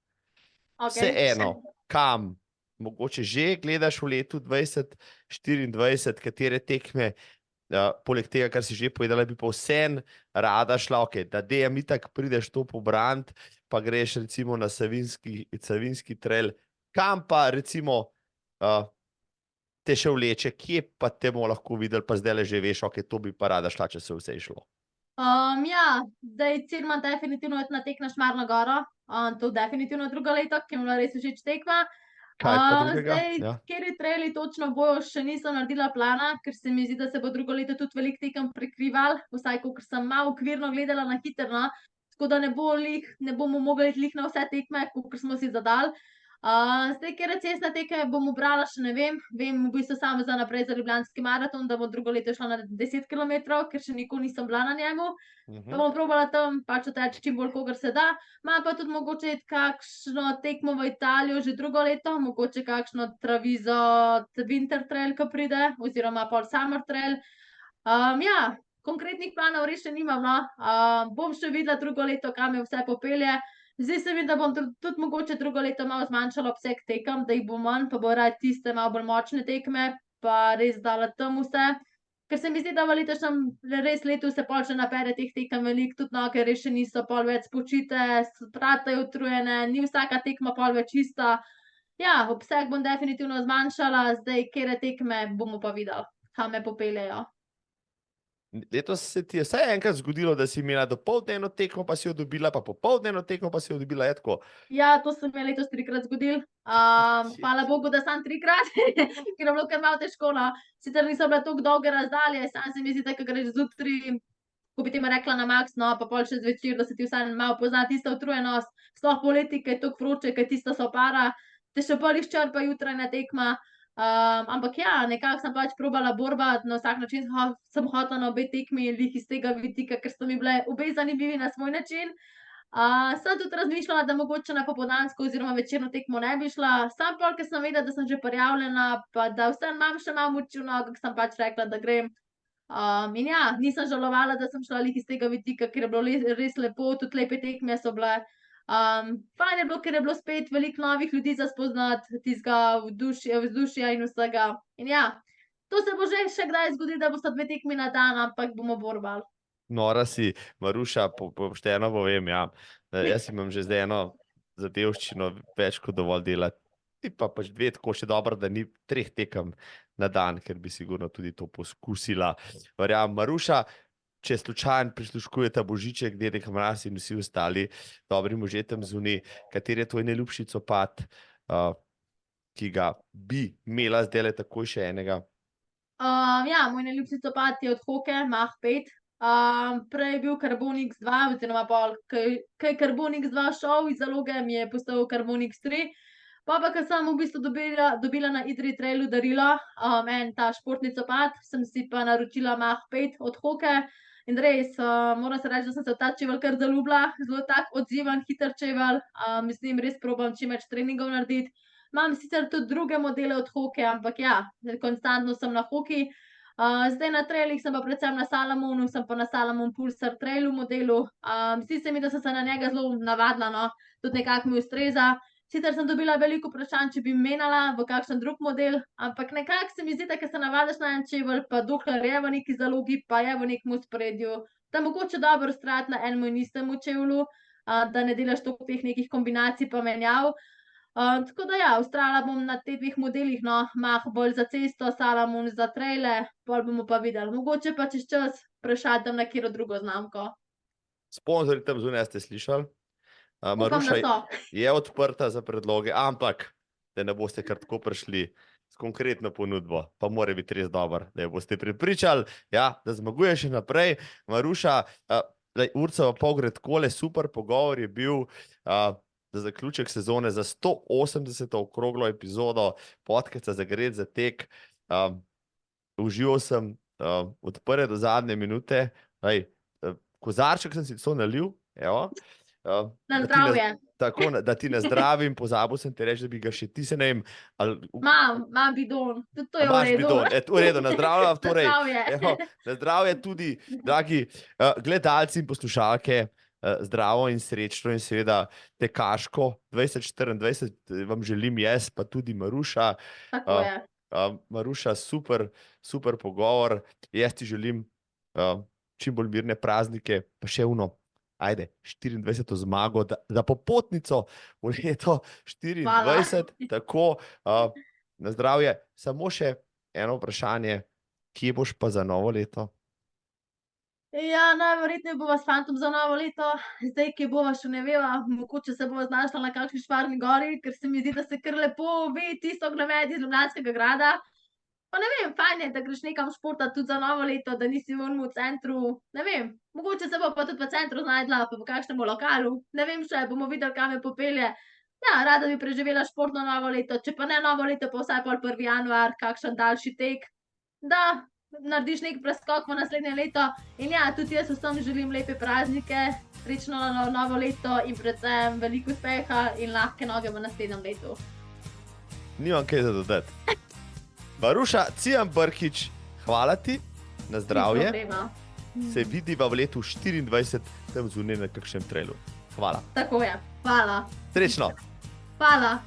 Vseeno, kam? Mogoče že gledaš v letu 2024, katere tekme, poleg tega, kar si že povedala, bi pa vsem rada šla, da DM itak prideš to pobrant, pa greš recimo na Savinjski trail. Kam pa recimo te še vleče, kje pa te bomo lahko videli, pa zdaj že veš, to bi pa rada šla, če se vse išlo. Zdaj cilj imam definitivno na tek na Šmarno goro. To definitivno drugo leto, ki mi je res všeč tekma. Kaj pa drugega? Zdaj, kateri traili točno bojo, še nisem naredila plana, ker se mi zdi, da se bo drugo leto tudi veliko tekem prekrival, vsaj kolikor sem malo okvirno gledala na hitro, no. Tako da ne bomo mogli iti na vse tekme, kolikor smo si zadali. Zdaj, katere cestne tekme bom ubrala, še ne vem. Vem v bistvu samo za naprej za Ljubljanski maraton, da bom drugo leto šla na 10 kilometrov, ker še nikoli nisem bila na njemu. Pa bom probala tam pač oteči čim bolj, kolikor se da. Imam pa tudi mogoče kakšno tekmo v Italijo že drugo leto, mogoče kakšno Treviso Winter Trail, ko pride, oziroma pol Summer Trail. Konkretnih planov res še nimam, no. Bom še videla drugo leto, kam me vse popelje. Zdaj se vidi, da bom tudi mogoče drugo leto malo zmanjšala obseg tekem, da jih bo manj, pa bo raje tiste malo bolj močne tekme, pa res dala tam vse. Ker se mi zdi, da v letošnjem res letu se pol še napere teh tekem veliko, tudi noge res še niso pol več spočite, prate utrujene, ni vsaka tekma pol več ista. Ja, obseg bom definitivno zmanjšala, zdaj katere tekme bomo pa videli, kam me popeljejo. Letos se ti je vsaj enkrat zgodilo, da si imela dopoldnevno tekmo, pa si jo dobila, pa popoldnevno tekmo, pa si jo dobila, je tako? Ja, to se mi je letos 3-krat zgodilo. Hvala Bogu, da samo 3-krat, ker je bilo kar malo težko, no. Sicer niso bile toliko dolge razdalje, samo se mi zdi, da ko greš zjutraj, ko bi temu rekla na maks, no, pa pol še zvečer, da se ti vsaj malo pozna tista utrujenost, sploh poleti, ko je toliko vroče, ko je tista sopara, te še pol izčrpa jutranja tekma. Ampak ja, nekako sem pač probala borba, na vsak način sem hotela na obe tekmi, lih iz tega vidika, ker so mi bile obe zanimivi na svoj način. Sem tudi razmišljala, da mogoče na popoldansko oziroma večerno tekmo ne bi šla, sam pol, ker sem vedela, da sem že prijavljena, pa da vseeno imam še malo moči v nogah, sem pač rekla, da grem. In ja, nisem žalovala, da sem šla lih iz tega vidika, ker je bilo res lepo, tudi lepe tekme so bile. Fajn je bilo, ker je bilo spet veliko novih ljudi za spoznati, tistega vzdušja in vsega. In ja, to se bo že še kdaj zgodilo, da bosta 2 tekmi na dan, ampak bomo borbali. Nora si, Maruša, pošteno povem, ja. Jaz imam že zdaj eno zadevščino več kot dovolj dela. Ti pa pač 2 tako še dobro, da ni 3 tekem na dan, ker bi sigurno tudi to poskusila. Verjamem, Maruša, če slučajno prisluškujete Božiček, Dedek Mraz in vsi ostali dobri možje tam zunaj, kateri je tvoj najljubši copat, ki ga bi imela zdajle takoj še enega? Moj najljubši copat je od Hoke, Mach 5. Prej je bil Carbon X2, oziroma pol, ko je Carbon X2 šel iz zaloge, mi je postal Carbon X3. Pa, ko sem v bistvu dobila na Idri Trailu darilo, en ta športni copat, sem si pa naročila Mach 5 od Hoke. In res, moram se reči, da sem se v ta čevelj kar zaljubila, zelo tak odziven, hiter čevelj. Mislim, res probam čim več treningov narediti. Imam sicer tudi druge modele od Hoke, ampak ja, konstantno sem na Hoki. Zdaj na trailih sem pa predvsem na Salamonu, sem pa na Salomon Pulsar trailu modelu. Zdi se mi, da sem se na njega zelo navadila, no, tudi nekako mi ustreza. Sicer sem dobila veliko vprašanj, če bi menjala v kakšen drug model, ampak nekako se mi zdi, da ker se navadiš na en čevelj, pa dokler je v neki zalogi, pa je v nekem ospredju, da mogoče dobro vztrajati na enem in istem čevlju, da ne delaš toliko teh nekih kombinacij pa menjav. Tako da ja, vztrajala bom na teh dveh modelih, no, Mach bolj za cesto, Salomon za traile, pol bomo pa videli. Mogoče pa čez čas prešaljam na katero drugo znamko. Sponzorji tam zunaj ste slišali. Maruša je odprta za predloge, ampak da ne boste kar tako prišli s konkretno ponudbo, pa mora biti res dober, da jo boste prepričali, ja, da zmaguje še naprej. Maruša, urca pa pol gre takole, super pogovor je bil, za zaključek sezone, za 180. okroglo epizodo podcasta Zagret za tek. Užival sem od prve do zadnje minute. Kozarček sem si to nalil, evo. Na zdravje. Tako, da ti ne zdravim, pozabil sem ti reči, da bi ga še ti se ne vem. Imam bidon, tudi to je v redu. V redu, na zdravje. Torej, Na zdravje. evo, na zdravje tudi, dragi gledalci in poslušalke, zdravo in srečno in seveda tekaško 2024 vam želim jaz, pa tudi Maruša. Tako je. Maruša, super pogovor. Jaz ti želim čim bolj mirne praznike, pa še 24. zmago za popotnico v leto 24. Tako, na zdravje. Samo še eno vprašanje, kje boš pa za novo leto? Ja, najverjetneje bova s fantom za novo leto. Zdaj, kje bova, še ne veva. Mogoče se bova znašla na kakšni Šmarni gori, ker se mi zdi, da se kar lepo ve tisto ognjemet iz Ljubljanskega grada. Pa ne vem, fajn je, da greš nekam športati tudi za novo leto, da nisi v centru. Ne vem, mogoče se bo pa tudi v centru znajdla, pa v kakšnem lokalu. Ne vem še, bomo videli, kam me popelje. Ja, rada bi preživela športno novo leto, če pa ne novo leto, pa vsaj pol 1. januar, kakšen daljši tek. Da narediš nek preskok v naslednje leto. In ja, tudi jaz vsem želim lepe praznike, srečno novo leto in predvsem veliko uspeha in lahke noge v naslednjem letu. Nimam kaj za dodati. Maruša Cijan Brkić, hvala ti, na zdravje. Se vidiva v letu 24 tam zunaj na kakšnem trailu. Hvala. Tako je, hvala. Srečno. Hvala.